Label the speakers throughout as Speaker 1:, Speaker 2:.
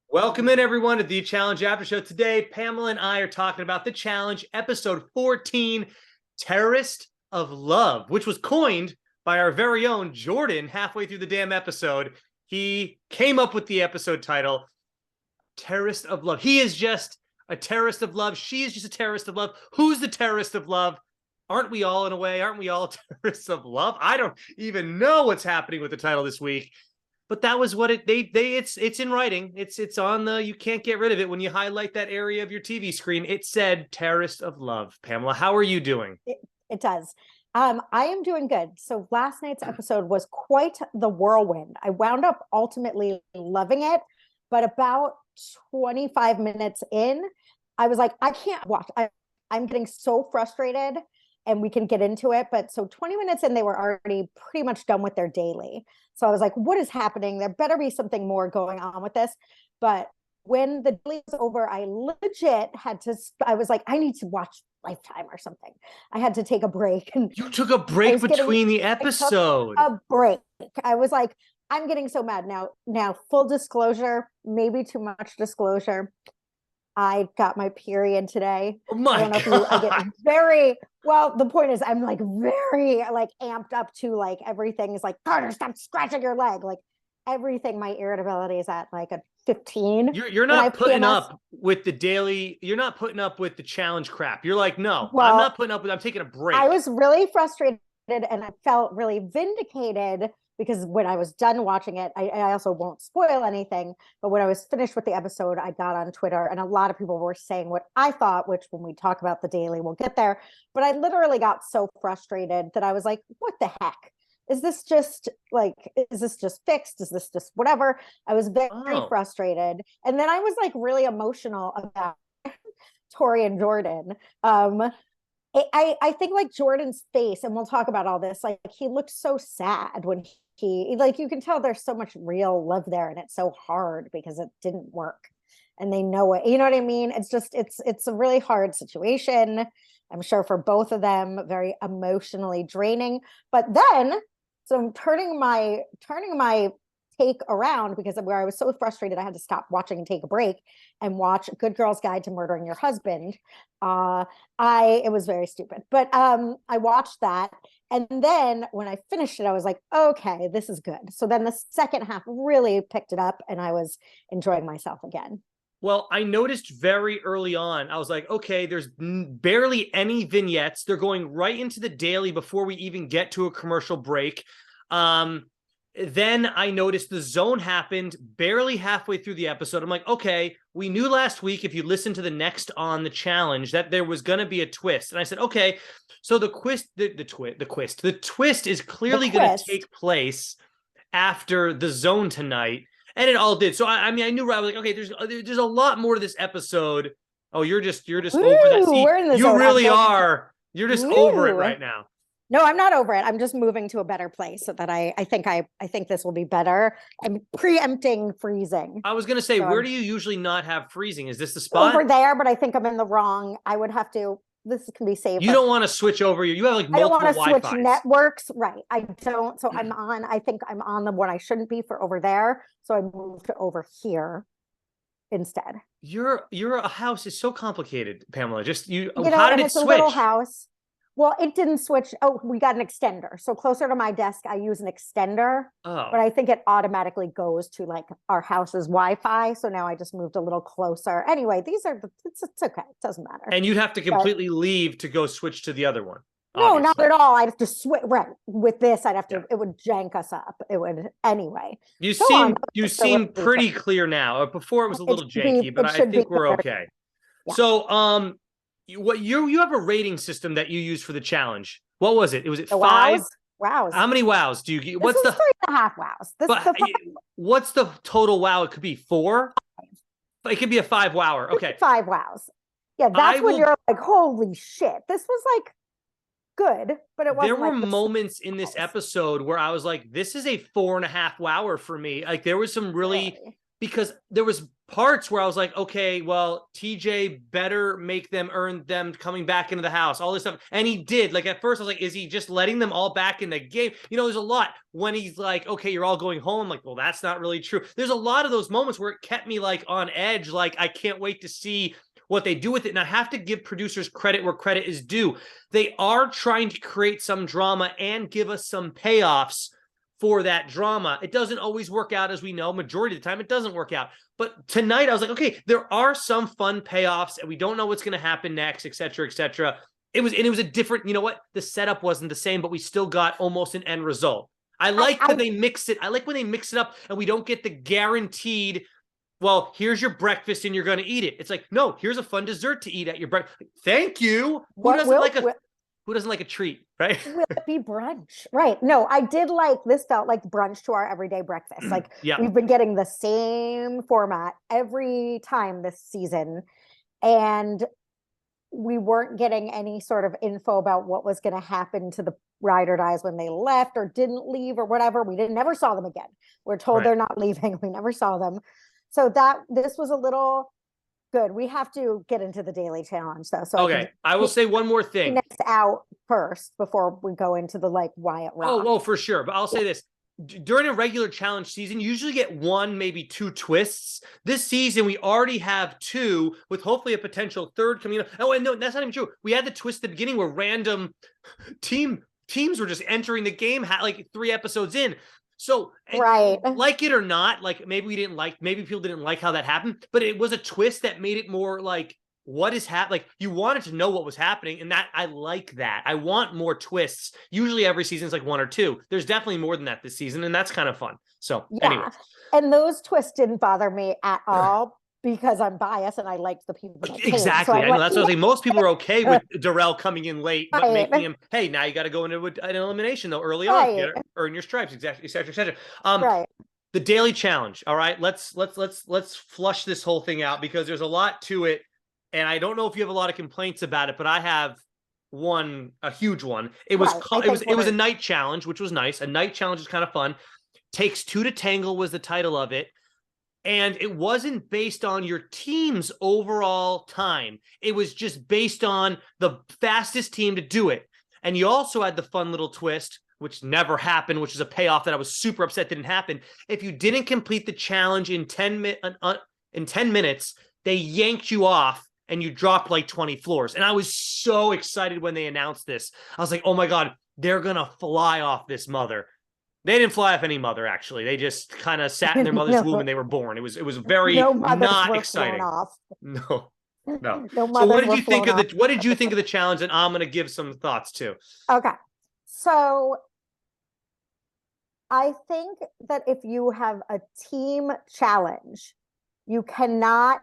Speaker 1: Welcome in, everyone, to the Challenge Aftershow. Today, Pamela and I are talking about the Challenge, episode 14, Terrorist of Love, which was coined by our very own Jordan halfway through the damn episode. He came up with the episode title, Terrorist of Love. He is just a terrorist of love. She is just a terrorist of love. Who's the terrorist of love? Aren't we all, in a way? Aren't we all terrorists of love? I don't even know what's happening with the title this week. But that was what it's in writing. It's on the, you can't get rid of it. When you highlight that area of your TV screen, it said Terrorist of Love. Pamela, how are you doing?
Speaker 2: It does. I am doing good. So last night's episode was quite the whirlwind. I wound up ultimately loving it, but about 25 minutes in, I was like, I can't watch. I'm getting so frustrated, and we can get into it. But so 20 minutes in, they were already pretty much done with their daily. So I was like, what is happening? There better be something more going on with this. But when the daily was over, I legit had to, I was like, I need to watch Lifetime or something. I had to take a break. And
Speaker 1: you took a break between the episodes.
Speaker 2: A break. I was like, I'm getting so mad now. Now, full disclosure, maybe too much disclosure. I got my period today.
Speaker 1: Oh my God.
Speaker 2: I get very, well, the point is I'm like very like amped up to like everything is like, Carter, stop scratching your leg. Like everything, my irritability is at like a 15.
Speaker 1: You're not putting up with the daily, you're not putting up with the challenge crap. You're like, no,
Speaker 2: well,
Speaker 1: I'm not putting up with, I'm taking a break.
Speaker 2: I was really frustrated and I felt really vindicated because when I was done watching it, I also won't spoil anything, but when I was finished with the episode, I got on Twitter and a lot of people were saying what I thought, which when we talk about the daily, we'll get there. But I literally got so frustrated that I was like, what the heck? Is this just fixed? Is this just whatever? I was very frustrated. And then I was like really emotional about Tori and Jordan. I think like Jordan's face, and we'll talk about all this, like he looked so sad when he like, you can tell there's so much real love there, and it's so hard because it didn't work and they know it. You know what I mean? It's just, it's a really hard situation. I'm sure for both of them, very emotionally draining. But then, so I'm turning my take around because where I was so frustrated, I had to stop watching and take a break and watch Good Girl's Guide to Murdering Your Husband. It was very stupid, but I watched that. And then when I finished it, I was like, okay, this is good. So then the second half really picked it up and I was enjoying myself again.
Speaker 1: Well, I noticed very early on, I was like, okay, there's barely any vignettes. They're going right into the daily before we even get to a commercial break. Then I noticed the zone happened barely halfway through the episode. I'm like, okay, we knew last week, if you listen to the next on the challenge, that there was going to be a twist. And I said, okay, so the twist is clearly going to take place after the zone tonight. And it all did. So I mean, I knew, I was like, okay, there's a lot more to this episode. Oh, you're just over that. See,
Speaker 2: we're in the
Speaker 1: you
Speaker 2: zone.
Speaker 1: really are. You're just over it right now.
Speaker 2: No, I'm not over it. I'm just moving to a better place so that I think this will be better. I'm preempting freezing.
Speaker 1: I was going to say, where do you usually not have freezing? Is this the spot?
Speaker 2: Over there, but I think I'm in the wrong. I would have to, this can be saved.
Speaker 1: You don't want to switch over. You have like multiple Wi-Fi.
Speaker 2: I don't want to switch networks. Right. I don't. So I think I'm on the one I shouldn't be for over there. So I moved to over here instead.
Speaker 1: Your house is so complicated, Pamela. Just
Speaker 2: how did it switch? A little house. Well, it didn't switch. Oh, we got an extender. So closer to my desk, I use an extender. Oh. But I think it automatically goes to like our house's Wi-Fi. So now I just moved a little closer. Anyway, it's okay. It doesn't matter.
Speaker 1: And you'd have to completely leave to go switch to the other one.
Speaker 2: No, not at all. I'd have to switch. Right. With this, I'd have to, it would jank us up. It would, anyway.
Speaker 1: You seem pretty clear now. Before it was a little janky, but I think we're okay. Yeah. So, you have a rating system that you use for the challenge. What was it? Was it 5?
Speaker 2: Wows.
Speaker 1: How many wows do you get?
Speaker 2: What's the 3.5 wows?
Speaker 1: What's the total wow? It could be 4. It could be a 5 wower. Okay.
Speaker 2: 5 wows. Yeah, that's when you're like, holy shit. This was like good, but it wasn't.
Speaker 1: There were moments in this episode where I was like, this is a 4.5 wower for me. Like there was some really because there was parts where I was like, okay, well, TJ better make them earn them coming back into the house, all this stuff. And he did. Like at first I was like, is he just letting them all back in the game? There's a lot when he's like, okay, you're all going home. I'm like, well, that's not really true. There's a lot of those moments where it kept me like on edge. Like I can't wait to see what they do with it. And I have to give producers credit where credit is due. They are trying to create some drama and give us some payoffs for that drama. It doesn't always work out, as we know. Majority of the time, it doesn't work out. But tonight, I was like, okay, there are some fun payoffs, and we don't know what's going to happen next, et cetera, et cetera. It was a different, you know what? The setup wasn't the same, but we still got almost an end result. I like that they mix it. I like when they mix it up and we don't get the guaranteed, well, here's your breakfast and you're going to eat it. It's like, no, here's a fun dessert to eat at your breakfast. Thank you. Who doesn't like a treat, right?
Speaker 2: Will it be brunch? Right. No, I did like this. Felt like brunch to our everyday breakfast. Like we've been getting the same format every time this season. And we weren't getting any sort of info about what was going to happen to the ride or dies when they left or didn't leave or whatever. We never saw them again. We're told they're not leaving. We never saw them. So this was a little good. We have to get into the daily challenge though. So
Speaker 1: okay, I will say one more thing.
Speaker 2: Next out first before we go into the like Wyatt Rock.
Speaker 1: Oh, for sure. But I'll say this. During a regular challenge season, you usually get one, maybe two twists. This season, we already have two, with hopefully a potential third coming up. Oh, and no, that's not even true. We had the twist at the beginning where random teams were just entering the game like 3 episodes in. So,
Speaker 2: right,
Speaker 1: like it or not, like maybe people didn't like how that happened, but it was a twist that made it more like, what is happening? Like you wanted to know what was happening, and that I like that. I want more twists. Usually every season is like 1 or 2. There's definitely more than that this season, and that's kind of fun. So anyway.
Speaker 2: And those twists didn't bother me at all because I'm biased and I liked the people that came.
Speaker 1: Exactly.
Speaker 2: So
Speaker 1: I know that's what I was saying. Most people are okay with Darrell coming in late, but making him, hey, now you got to go into an elimination though early on, earn your stripes, exactly, et cetera, et cetera. The daily challenge. All right, let's flush this whole thing out because there's a lot to it. And I don't know if you have a lot of complaints about it, but I have a huge one. It was a night challenge, which was nice. A night challenge is kind of fun. Takes 2 to Tangle was the title of it. And it wasn't based on your team's overall time. It was just based on the fastest team to do it. And you also had the fun little twist, which never happened, which is a payoff that I was super upset didn't happen. If you didn't complete the challenge in 10 minutes, they yanked you off and you dropped like 20 floors. And I was so excited when they announced this. I was like, oh my God, they're going to fly off this mother. They didn't fly off any mother, actually. They just kind of sat in their mother's womb when they were born. It was very not exciting. No. So what did you think of the challenge? And I'm going to give some thoughts too.
Speaker 2: Okay. So I think that if you have a team challenge, you cannot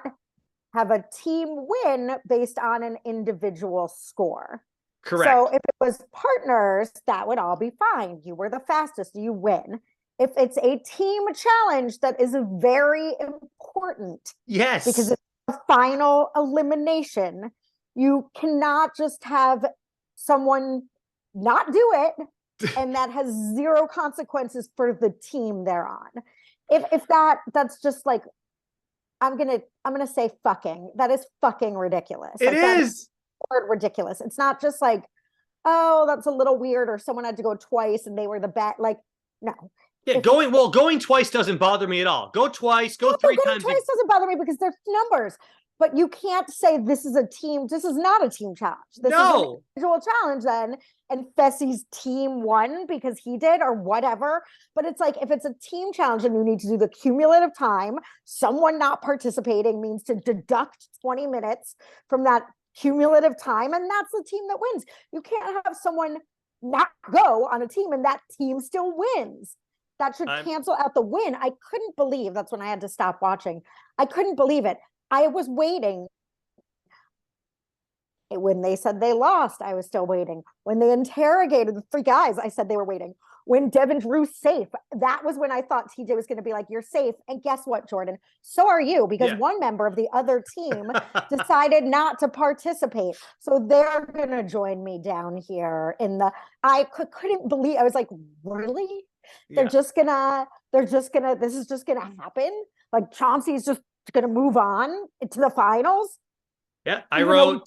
Speaker 2: have a team win based on an individual score.
Speaker 1: Correct.
Speaker 2: So if it was partners, that would all be fine. You were the fastest, you win. If it's a team challenge that is very important,
Speaker 1: yes,
Speaker 2: because it's a final elimination, you cannot just have someone not do it and that has 0 consequences for the team they're on. If that's just like, I'm gonna say fucking. That is fucking ridiculous.
Speaker 1: It is
Speaker 2: ridiculous. It's not just like, oh, that's a little weird, or someone had to go twice and they were the best. Like, no.
Speaker 1: Yeah, going twice doesn't bother me at all. Go twice, go 3 times.
Speaker 2: Going twice doesn't bother me because there's numbers. But you can't say this is a team. This is not a team challenge. This is an individual challenge then. And Fessy's team won because he did or whatever. But it's like, if it's a team challenge and you need to do the cumulative time, someone not participating means to deduct 20 minutes from that cumulative time. And that's the team that wins. You can't have someone not go on a team and that team still wins. That should cancel out the win. I couldn't believe, that's when I had to stop watching. I couldn't believe it. I was waiting. When they said they lost, I was still waiting. When they interrogated the 3 guys, I said they were waiting. When Devin drew safe, that was when I thought TJ was going to be like, you're safe. And guess what, Jordan? So are you, because one member of the other team decided not to participate. So they're going to join me down here in the, I couldn't believe, I was like, really? They're just gonna, this is just gonna happen? Like Chauncey's just going to move on to the finals.
Speaker 1: Yeah, I wrote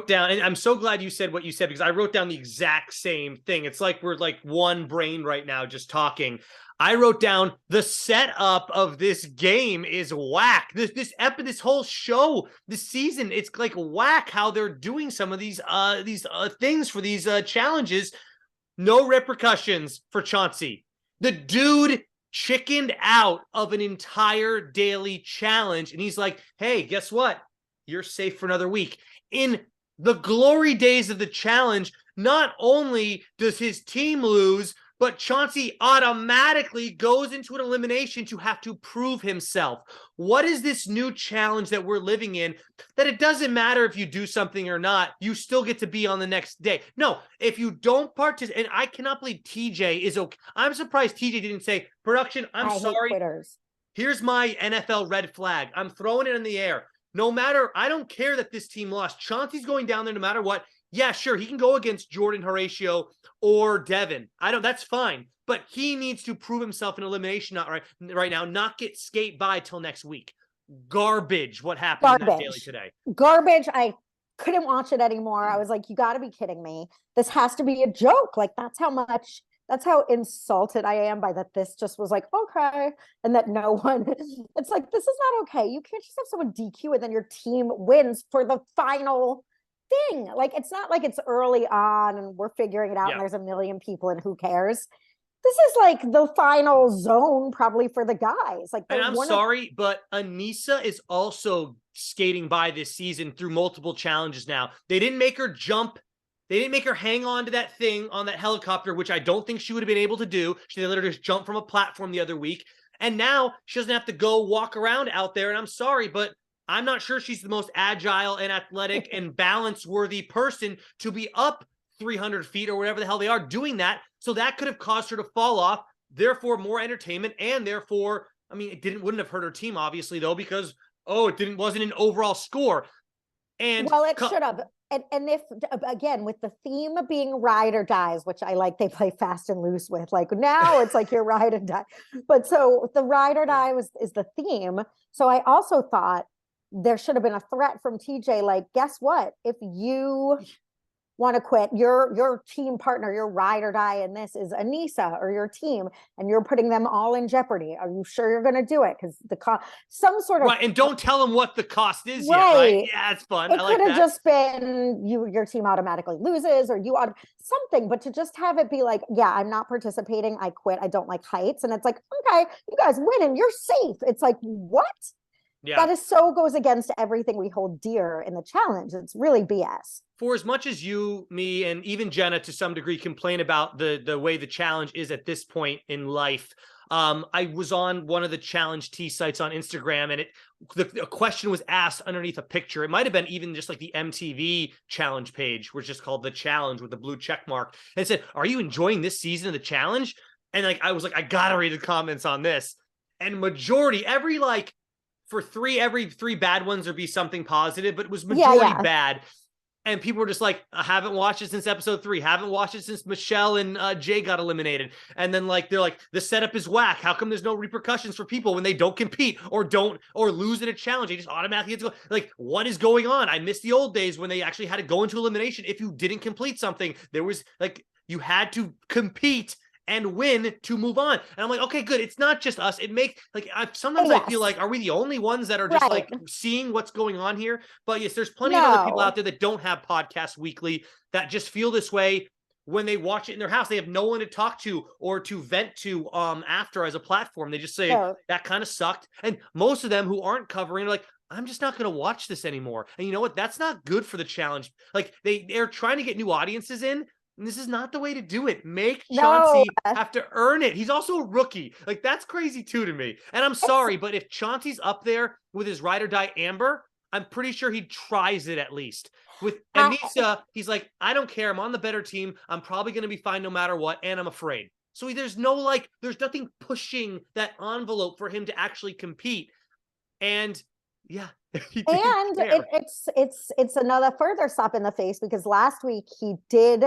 Speaker 1: down, and I'm so glad you said what you said, because I wrote down the exact same thing. It's like we're like one brain right now just talking. I wrote down the setup of this game is whack. This whole show, this season, it's like whack how they're doing some of these things for these challenges. No repercussions for Chauncey. The dude chickened out of an entire daily challenge, and he's like, "Hey, guess what? You're safe for another week." In the glory days of the challenge, not only does his team lose, but Chauncey automatically goes into an elimination to have to prove himself. What is this new challenge that we're living in, that it doesn't matter if you do something or not, you still get to be on the next day? No, if you don't participate, and I cannot believe TJ is okay. I'm surprised TJ didn't say, production, I'm sorry. Quitters. Here's my NFL red flag. I'm throwing it in the air. No matter, I don't care that this team lost. Chauncey's going down there no matter what. Yeah, sure, he can go against Jordan, Horatio, or Devin. That's fine. But he needs to prove himself in elimination right now, not get skate by till next week. Garbage what happened in that daily today.
Speaker 2: Garbage. I couldn't watch it anymore. I was like, you got to be kidding me. This has to be a joke. Like, that's how insulted I am by that. This just was like, okay. And that no one, it's like, this is not okay. You can't just have someone DQ and then your team wins for the final thing. Like, it's not like it's early on and we're figuring it out and there's a million people and who cares. This is like the final zone probably for the guys. Like,
Speaker 1: and I'm sorry, but Aneesa is also skating by this season through multiple challenges now. They didn't make her jump. They didn't make her hang on to that thing on that helicopter, which I don't think she would have been able to do. She literally just jumped from a platform the other week. And now she doesn't have to go walk around out there. And I'm sorry, but I'm not sure she's the most agile and athletic and balance-worthy person to be up 300 feet or whatever the hell they are doing that. So that could have caused her to fall off, therefore more entertainment, and therefore, I mean, wouldn't have hurt her team, obviously, though, because, wasn't an overall score. And
Speaker 2: well, it should have. And if, again, with the theme being ride or dies, which I like, they play fast and loose with, like, now it's like you're ride or die. But so the ride or die is the theme. So I also thought there should have been a threat from TJ, like, guess what? If you want to quit, your team partner, your ride or die in this is Aneesa or your team, and you're putting them all in jeopardy. Are you sure you're going to do it? Because the cost, some sort of
Speaker 1: right, and don't tell them what the cost is yet, right? Yeah, it's fun.
Speaker 2: It could have just been your team automatically loses, or something, but to just have it be like, yeah, I'm not participating, I quit, I don't like heights, and it's like, okay, you guys win and you're safe. It's like, what? Yeah. That is so goes against everything we hold dear in the challenge. It's really BS.
Speaker 1: For as much as you, me, and even Jenna to some degree complain about the way the challenge is at this point in life, I was on one of the challenge T sites on Instagram, and a question was asked underneath a picture. It might have been even just like the MTV challenge page, which is called The Challenge with the blue check mark. And it said, "Are you enjoying this season of the challenge?" And like I was like, I gotta read the comments on this. And majority, every three bad ones would be something positive, but it was majority bad. And people were just like, I haven't watched it since episode 3. Haven't watched it since Michelle and Jay got eliminated. And then they're like, the setup is whack. How come there's no repercussions for people when they don't compete or lose in a challenge? They just automatically get to go. Like, what is going on? I miss the old days when they actually had to go into elimination. If you didn't complete something, there was you had to compete and win to move on. And I'm like, okay, good. It's not just us. It makes sometimes I feel like, are we the only ones that are just seeing what's going on here? But yes, there's plenty of other people out there that don't have podcasts weekly that just feel this way when they watch it in their house. They have no one to talk to or to vent to after as a platform. They just say that kind of sucked. And most of them who aren't covering are like, I'm just not going to watch this anymore. And you know what? That's not good for the challenge. Like they're trying to get new audiences in. And this is not the way to do it. Make Chauncey have to earn it. He's also a rookie. Like, that's crazy too to me. And I'm sorry, but if Chauncey's up there with his ride or die Amber, I'm pretty sure he tries it at least. With Aneesa, he's like, I don't care. I'm on the better team. I'm probably going to be fine no matter what. And I'm afraid. So there's nothing pushing that envelope for him to actually compete. And yeah.
Speaker 2: And it's another further slap in the face, because last week he did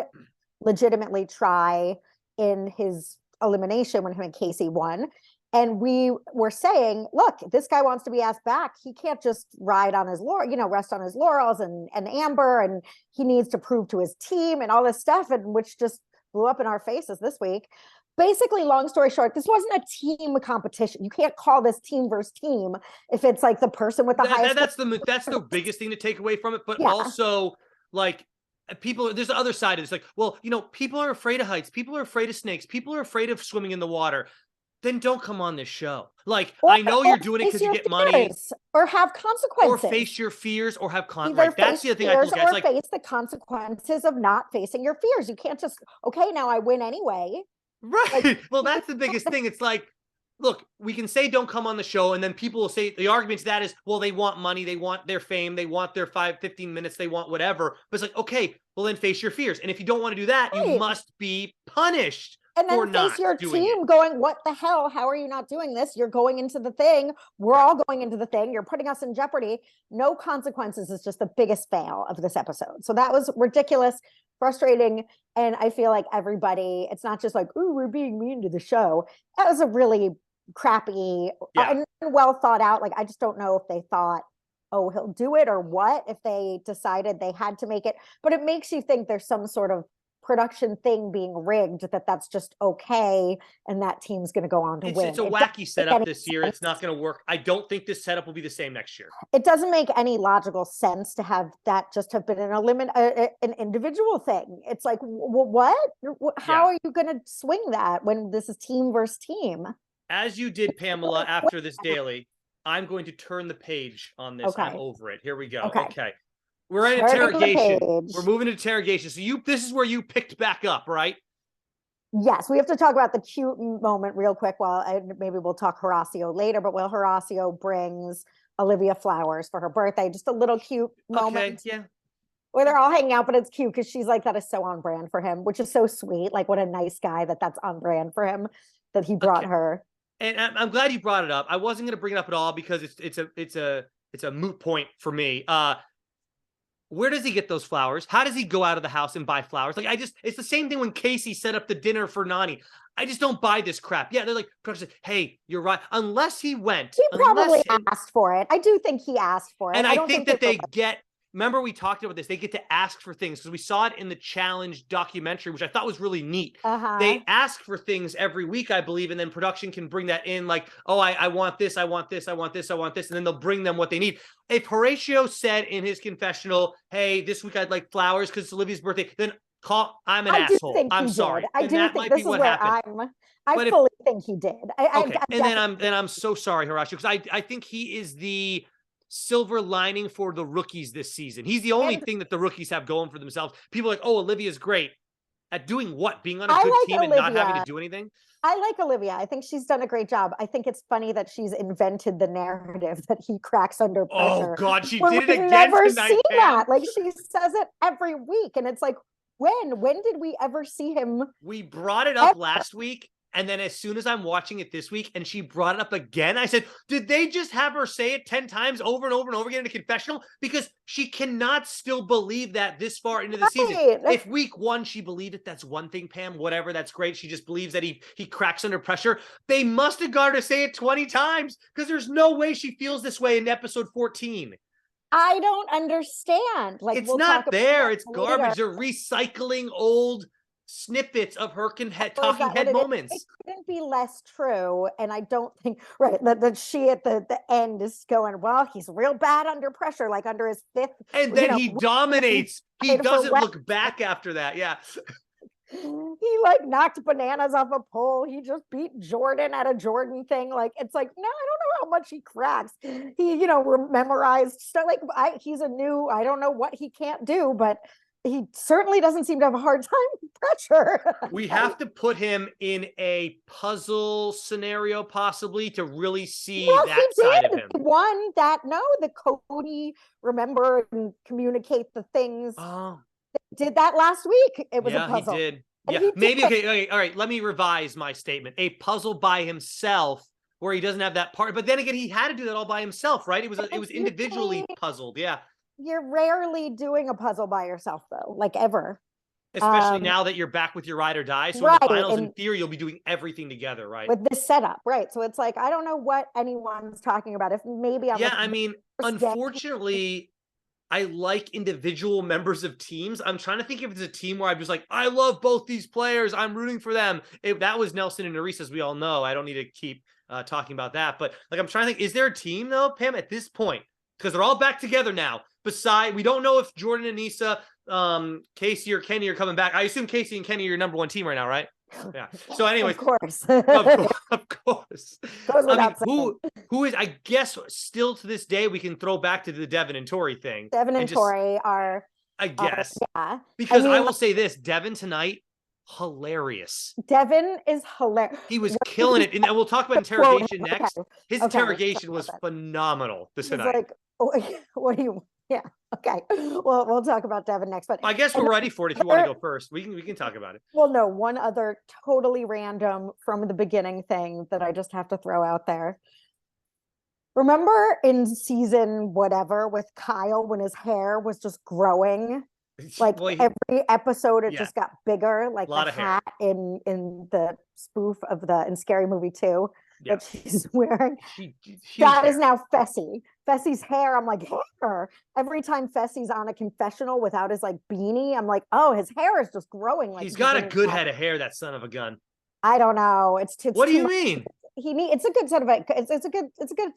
Speaker 2: legitimately try in his elimination when him and Casey won. And we were saying, look, this guy wants to be asked back. He can't just ride on his rest on his laurels and Amber, and he needs to prove to his team and all this stuff, and which just blew up in our faces this week. Basically, long story short, this wasn't a team competition. You can't call this team versus team if it's like the person with the highest.
Speaker 1: That's the biggest thing to take away from it. But also, like, people, there's the other side of this. Like, well, people are afraid of heights. People are afraid of snakes. People are afraid of swimming in the water. Then don't come on this show. Like, I know you're doing it because you get money.
Speaker 2: Or have consequences.
Speaker 1: Or face your fears or have consequences. Like, that's the other thing I look at.
Speaker 2: Or face the consequences of not facing your fears. You can't just, okay, now I win anyway.
Speaker 1: Right. Like, well, that's the biggest thing. It's like, look, we can say don't come on the show, and then people will say the argument to that is, well, they want money, they want their fame, they want their 15 minutes, they want whatever. But it's like, okay, well, then face your fears. And if you don't want to do that, you must be punished.
Speaker 2: And then face your team going, what the hell? How are you not doing this? You're going into the thing. We're all going into the thing. You're putting us in jeopardy. No consequences is just the biggest fail of this episode. So that was ridiculous, frustrating. And I feel like everybody, it's not just like, ooh, we're being mean to the show. That was a really crappy and well thought out. Like, I just don't know if they thought, oh, he'll do it or what, if they decided they had to make it. But it makes you think there's some sort of production thing being rigged, that's just okay, and that team's going to go on to win.
Speaker 1: It's a wacky setup this year. It's not going to work. I don't think this setup will be the same next year.
Speaker 2: It doesn't make any logical sense to have that just have been an individual thing. It's like, what? How are you going to swing that when this is team versus team?
Speaker 1: As you did, Pamela, after this daily, I'm going to turn the page on this. Okay. I'm over it. Here we go. Okay. We're in interrogation. We're moving to interrogation. So this is where you picked back up, right?
Speaker 2: Yes, we have to talk about the cute moment real quick. Maybe we'll talk Horacio later, but Horacio brings Olivia flowers for her birthday, just a little cute moment.
Speaker 1: Okay, yeah.
Speaker 2: Where they're all hanging out, but it's cute because she's like, that is so on brand for him, which is so sweet. Like, what a nice guy that's on brand for him, that he brought her.
Speaker 1: And I'm glad you brought it up. I wasn't going to bring it up at all because it's a moot point for me. Where does he get those flowers? How does he go out of the house and buy flowers? Like, it's the same thing when Casey set up the dinner for Nani. I just don't buy this crap. Yeah, they're like, hey, you're right. Unless he went.
Speaker 2: He probably asked for it. I do think he asked for it.
Speaker 1: And I think that they get, remember we talked about this, they get to ask for things because we saw it in the challenge documentary, which I thought was really neat. They ask for things every week, I believe, and then production can bring that in like, oh, I want this, I want this, I want this, I want this, and then they'll bring them what they need. If Horatio said in his confessional, hey, this week I'd like flowers because it's Olivia's birthday, then I'm an asshole. I'm sorry.
Speaker 2: I do think this is what happened. I fully think he did.
Speaker 1: I'm so sorry, Horatio, because I think he is the silver lining for the rookies this season. He's the only thing that the rookies have going for themselves. People are like, oh, Olivia's great. At doing what? Being on a good team and not having to do anything?
Speaker 2: I like Olivia. I think she's done a great job. I think it's funny that she's invented the narrative that he cracks under pressure.
Speaker 1: Oh, God, she did it again tonight. Never see
Speaker 2: that. Like, she says it every week. And it's like, when did we ever see him?
Speaker 1: We brought it up last week. And then as soon as I'm watching it this week and she brought it up again, I said, did they just have her say it 10 times over and over and over again in a confessional? Because she cannot still believe that this far into the season. If week 1 she believed it, that's one thing, Pam, whatever, that's great. She just believes that he cracks under pressure. They must have got her to say it 20 times because there's no way she feels this way in episode 14.
Speaker 2: I don't understand. Like,
Speaker 1: it's not there. It's garbage. They're recycling old snippets of her talking head moments.
Speaker 2: It couldn't be less true. And I don't think that she at the end is going, well, he's real bad under pressure, like under his 5th.
Speaker 1: And then he dominates. He doesn't look back after that. Yeah.
Speaker 2: He like knocked bananas off a pole. He just beat Jordan at a Jordan thing. Like, it's like, no, I don't know how much he cracks. He, memorized stuff. Like, he's I don't know what he can't do, but he certainly doesn't seem to have a hard time with pressure.
Speaker 1: We have to put him in a puzzle scenario, possibly, to really see that side of him.
Speaker 2: He won that. No, the Cody remember and communicate the things.
Speaker 1: Oh,
Speaker 2: they did that last week. It was a puzzle.
Speaker 1: He did. Yeah, maybe. Okay. All right. Let me revise my statement. A puzzle by himself, where he doesn't have that part. But then again, he had to do that all by himself, right? It was individually puzzled. Yeah.
Speaker 2: You're rarely doing a puzzle by yourself, though, like ever.
Speaker 1: Especially now that you're back with your ride or die. So in the finals, in theory, you'll be doing everything together, right?
Speaker 2: With this setup, right? So it's like, I don't know what anyone's talking about. If maybe I'm
Speaker 1: I mean, unfortunately, I like individual members of teams. I'm trying to think if it's a team where I'm just like, I love both these players. I'm rooting for them. If that was Nelson and Nerissa, as we all know. I don't need to keep talking about that. But like, I'm trying to think, is there a team though, Pam, at this point? Because they're all back together now. Besides, we don't know if Jordan and Nisa, Casey or Kenny are coming back. I assume Casey and Kenny are your number one team right now, right? Yeah. So anyways,
Speaker 2: of course.
Speaker 1: Of course. I mean, who is, I guess still to this day, we can throw back to the Devin and Tori thing.
Speaker 2: Devin and Tori are,
Speaker 1: I guess.
Speaker 2: Yeah.
Speaker 1: Because I will say this, Devin tonight, hilarious.
Speaker 2: Devin is hilarious.
Speaker 1: He was killing it. And we'll talk about interrogation next. His interrogation was phenomenal this night.
Speaker 2: Like, what do you, yeah. Okay. Well, we'll talk about Devin next, but
Speaker 1: I guess we're ready for it. If you want to go first, we can talk about it.
Speaker 2: Well, no, one other totally random from the beginning thing that I just have to throw out there. Remember in season whatever with Kyle when his hair was just growing? Like every episode, it just got bigger, like the hat in the spoof of in Scary Movie 2 that she's wearing. That is now Fessy. Fessy's hair, I'm like, hair. Every time Fessy's on a confessional without his like beanie, I'm like, oh, his hair is just growing. Like
Speaker 1: he's got a good head of hair, that son of a gun.
Speaker 2: I don't know. It's
Speaker 1: what do you mean?
Speaker 2: It's a good set of it's a good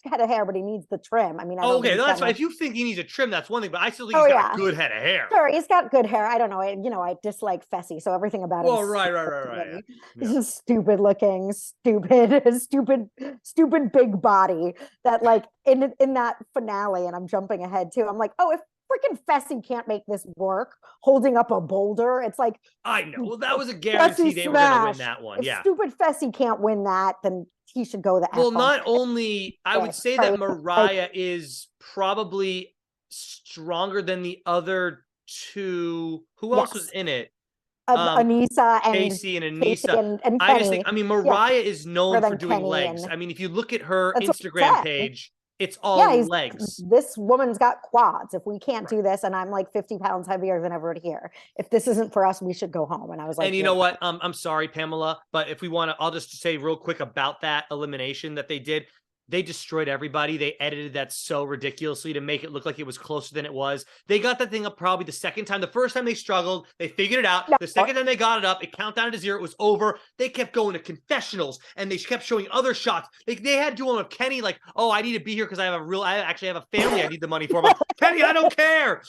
Speaker 2: head of hair, but he needs the trim. I mean,
Speaker 1: okay, that's fine. If you think he needs a trim, that's one thing. But I still think he's got a good head of hair.
Speaker 2: Sure, he's got good hair. I don't know. I dislike Fessy, so everything about him.
Speaker 1: Well, right.
Speaker 2: He's just stupid looking, stupid big body. That like in that finale, and I'm jumping ahead too. I'm like, oh, if freaking Fessy can't make this work, holding up a boulder. It's like,
Speaker 1: I know. Well, that was a guarantee they were going to win that one.
Speaker 2: If stupid Fessy can't win that, then he should go the F.
Speaker 1: Well, not only, I would say that Mariah is probably stronger than the other two. Who else was in it?
Speaker 2: Anissa and
Speaker 1: Casey and Anissa.
Speaker 2: And
Speaker 1: I just think, I mean, Mariah is known for doing legs. I mean, if you look at her Instagram page, it's all legs.
Speaker 2: This woman's got quads. If we can't do this, and I'm like 50 pounds heavier than ever here, if this isn't for us, we should go home. And I was like,
Speaker 1: and you know what? I'm sorry, Pamela, but if we want to, I'll just say real quick about that elimination that they did. They destroyed everybody. They edited that so ridiculously to make it look like it was closer than it was. They got that thing up probably the second time. The first time they struggled, they figured it out. The second time they got it up, it counted down to 0. It was over. They kept going to confessionals and they kept showing other shots. They had to one with Kenny, like, oh, I need to be here because I actually have a family I need the money for. But Kenny, I don't care.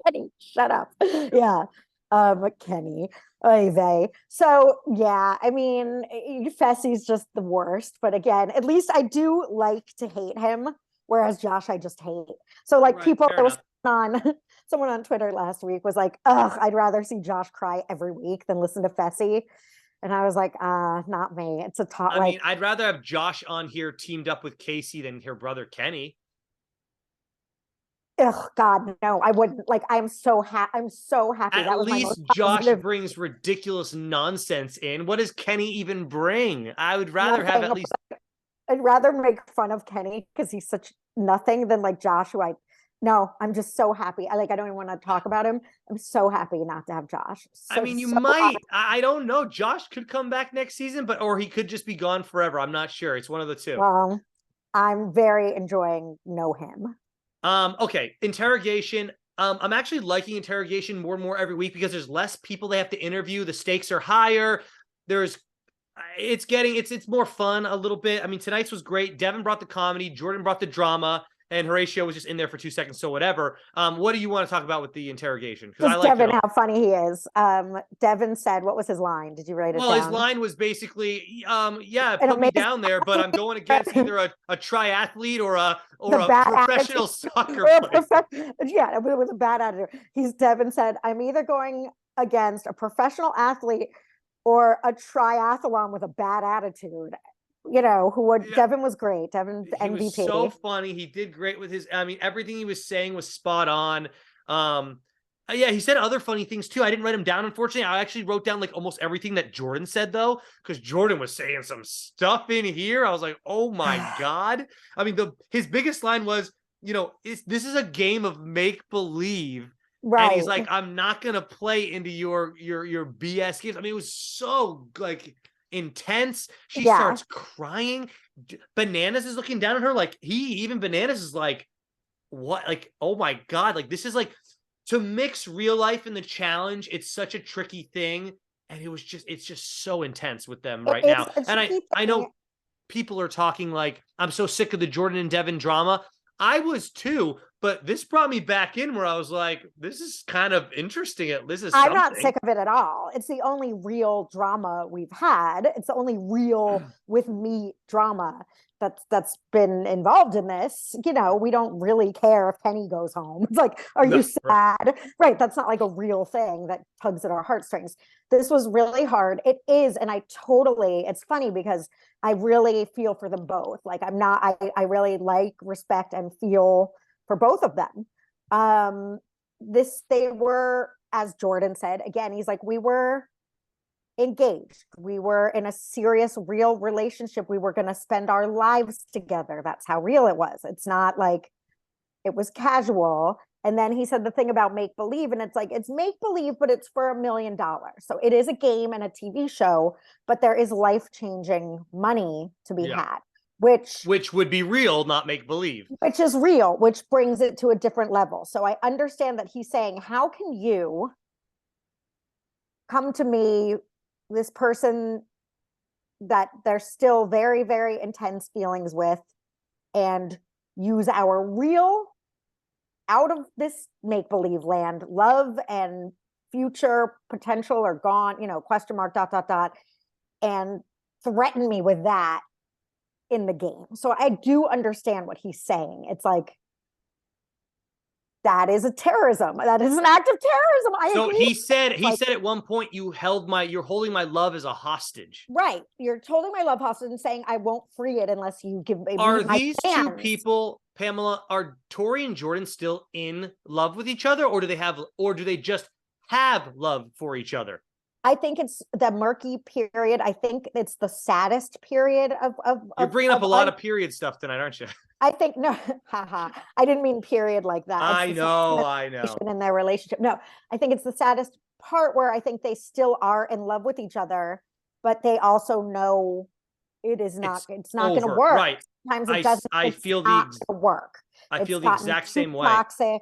Speaker 2: Kenny, shut up. Yeah. Kenny. So yeah, I mean, Fessy's just the worst. But again, at least I do like to hate him, whereas Josh, I just hate. So like people that was someone on Twitter last week was like, ugh, I'd rather see Josh cry every week than listen to Fessy. And I was like, not me. It's a top.
Speaker 1: I mean, I'd rather have Josh on here teamed up with Casey than her brother Kenny.
Speaker 2: Oh God, no! I wouldn't. Like, I'm so happy.
Speaker 1: At least Josh brings ridiculous nonsense in. What does Kenny even bring? I would rather have at least.
Speaker 2: I'd rather make fun of Kenny because he's such nothing than like Josh. I'm just so happy. I don't even want to talk about him. I'm so happy not to have Josh.
Speaker 1: I mean, you might. I don't know. Josh could come back next season, or he could just be gone forever. I'm not sure. It's one of the two.
Speaker 2: Well, I'm very enjoying him.
Speaker 1: Okay, interrogation. I'm actually liking interrogation more and more every week because there's less people they have to interview. The stakes are higher. It's more fun a little bit. I mean, tonight's was great. Devin brought the comedy, Jordan brought the drama, and Horatio was just in there for 2 seconds, so whatever. What do you want to talk about with the interrogation?
Speaker 2: Because I like Devin, how funny he is. Devin said, what was his line? Did you write it down?
Speaker 1: Well, his line was basically, put me down there, but I'm going against either a triathlete or a professional soccer player.
Speaker 2: Yeah, it was a bad attitude. Devin said, I'm either going against a professional athlete or a triathlon with a bad attitude. Devin was great. Devin MVP.
Speaker 1: He was so funny. He did great with everything he was saying was spot on. He said other funny things too. I didn't write them down, unfortunately. I actually wrote down like almost everything that Jordan said though, because Jordan was saying some stuff in here. I was like, oh my God. I mean, his biggest line was, this is a game of make believe. And he's
Speaker 2: Right.
Speaker 1: like, I'm not gonna play into your BS games. I mean, it was so like intense. She
Speaker 2: Yeah.
Speaker 1: starts crying. Bananas is looking down at her like Bananas is like, what? Like, oh my God. Like, this is like to mix real life and the challenge, it's such a tricky thing. And it's just so intense with them
Speaker 2: It
Speaker 1: right
Speaker 2: is
Speaker 1: now.
Speaker 2: a
Speaker 1: And
Speaker 2: tricky
Speaker 1: I
Speaker 2: thing.
Speaker 1: know people are talking like, I'm so sick of the Jordan and Devin drama. I was too, but this brought me back in where I was like, this is kind of interesting. This is
Speaker 2: I'm
Speaker 1: something.
Speaker 2: not sick of it at all. It's the only real drama we've had. It's the only real with me drama that's been involved in this. You know, we don't really care if Kenny goes home. It's like, are you sad? Right. That's not like a real thing that tugs at our heartstrings. This was really hard. It is, and it's funny because I really feel for them both. Like I really like, respect, and feel for both of them. They were, as Jordan said, again, he's like, we were engaged, we were in a serious real relationship, we were going to spend our lives together. That's how real it was. It's not like it was casual. And then he said the thing about make believe, and it's like, it's make believe, but it's for $1 million. So it is a game and a TV show, but there is life-changing money to be had,
Speaker 1: which would be real, not make believe,
Speaker 2: which is real, which brings it to a different level. So I understand that he's saying, how can you come to me, this person that there's still very, very intense feelings with, and use our real, out of this make-believe land, love and future potential are gone, question mark, ... and threaten me with that in the game. So I do understand what he's saying. It's like, that is a terrorism. That is an act of terrorism. I agree.
Speaker 1: He said at one point, you're holding my love as a hostage.
Speaker 2: Right. You're holding my love hostage and saying I won't free it unless you give me.
Speaker 1: Are these two people, Pamela, are Tori and Jordan still in love with each other, or do they just have love for each other?
Speaker 2: I think it's the murky period. I think it's the saddest period of
Speaker 1: You're bringing up a lot of period stuff tonight, aren't you?
Speaker 2: I think, no, haha. I didn't mean period like that.
Speaker 1: I know.
Speaker 2: In their relationship. No, I think it's the saddest part where I think they still are in love with each other, but they also know it's not going to work.
Speaker 1: Right.
Speaker 2: Sometimes it doesn't.
Speaker 1: I feel the exact same way.
Speaker 2: Toxic.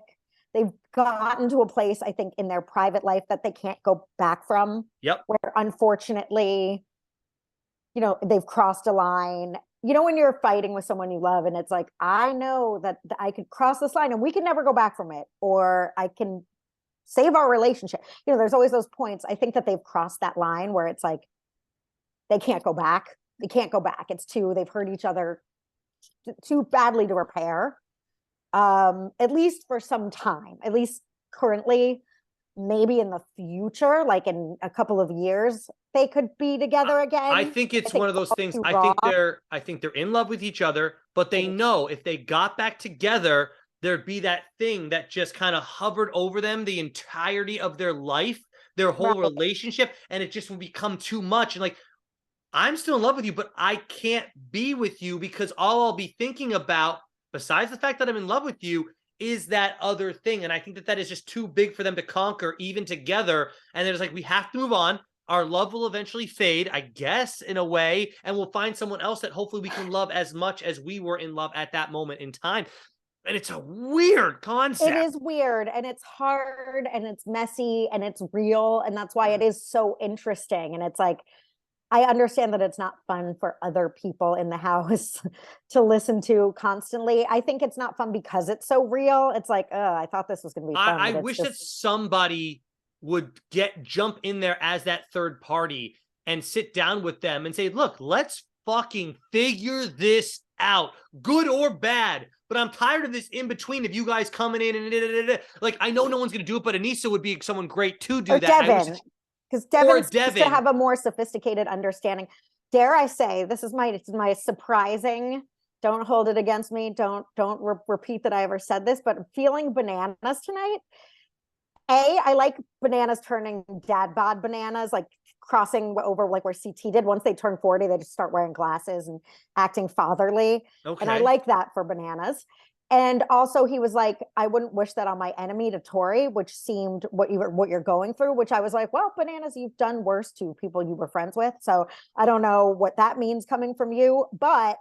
Speaker 2: They've gotten to a place, I think, in their private life that they can't go back from.
Speaker 1: Yep.
Speaker 2: Where unfortunately, they've crossed a line. When you're fighting with someone you love and it's like, I know that I could cross this line and we can never go back from it, or I can save our relationship. There's always those points. I think that they've crossed that line where it's like, they can't go back. They can't go back. They've hurt each other too badly to repair. At least for some time, at least currently. Maybe in the future, like in a couple of years, they could be together again.
Speaker 1: I think it's one of those things. I think they're in love with each other, but they know if they got back together, there'd be that thing that just kind of hovered over them the entirety of their life, their whole relationship, and it just would become too much. And like, I'm still in love with you, but I can't be with you because all I'll be thinking about, besides the fact that I'm in love with you, is that other thing. And I think that is just too big for them to conquer even together. And there's like, we have to move on. Our love will eventually fade, I guess, in a way, and we'll find someone else that hopefully we can love as much as we were in love at that moment in time. And it's a weird concept.
Speaker 2: It is weird, and it's hard, and it's messy, and it's real, and that's why it is so interesting. And it's like, I understand that it's not fun for other people in the house to listen to constantly. I think it's not fun because it's so real. It's like, I thought this was going to be fun.
Speaker 1: I wish that somebody would jump in there as that third party and sit down with them and say, look, let's fucking figure this out, good or bad. But I'm tired of this in between of you guys coming in and like, I know no one's going to do it, but Anissa would be someone great to do that.
Speaker 2: Devin. Because Devin seems to have a more sophisticated understanding. Dare I say, this is my surprising, don't hold it against me, don't repeat that I ever said this, but feeling bananas tonight. I like bananas turning dad bod bananas, like crossing over like where CT did. Once they turn 40, they just start wearing glasses and acting fatherly. Okay. And I like that for bananas. And also he was like, I wouldn't wish that on my enemy, to Tori, which seemed what you're going through, which I was like, well, bananas, you've done worse to people you were friends with. So I don't know what that means coming from you, but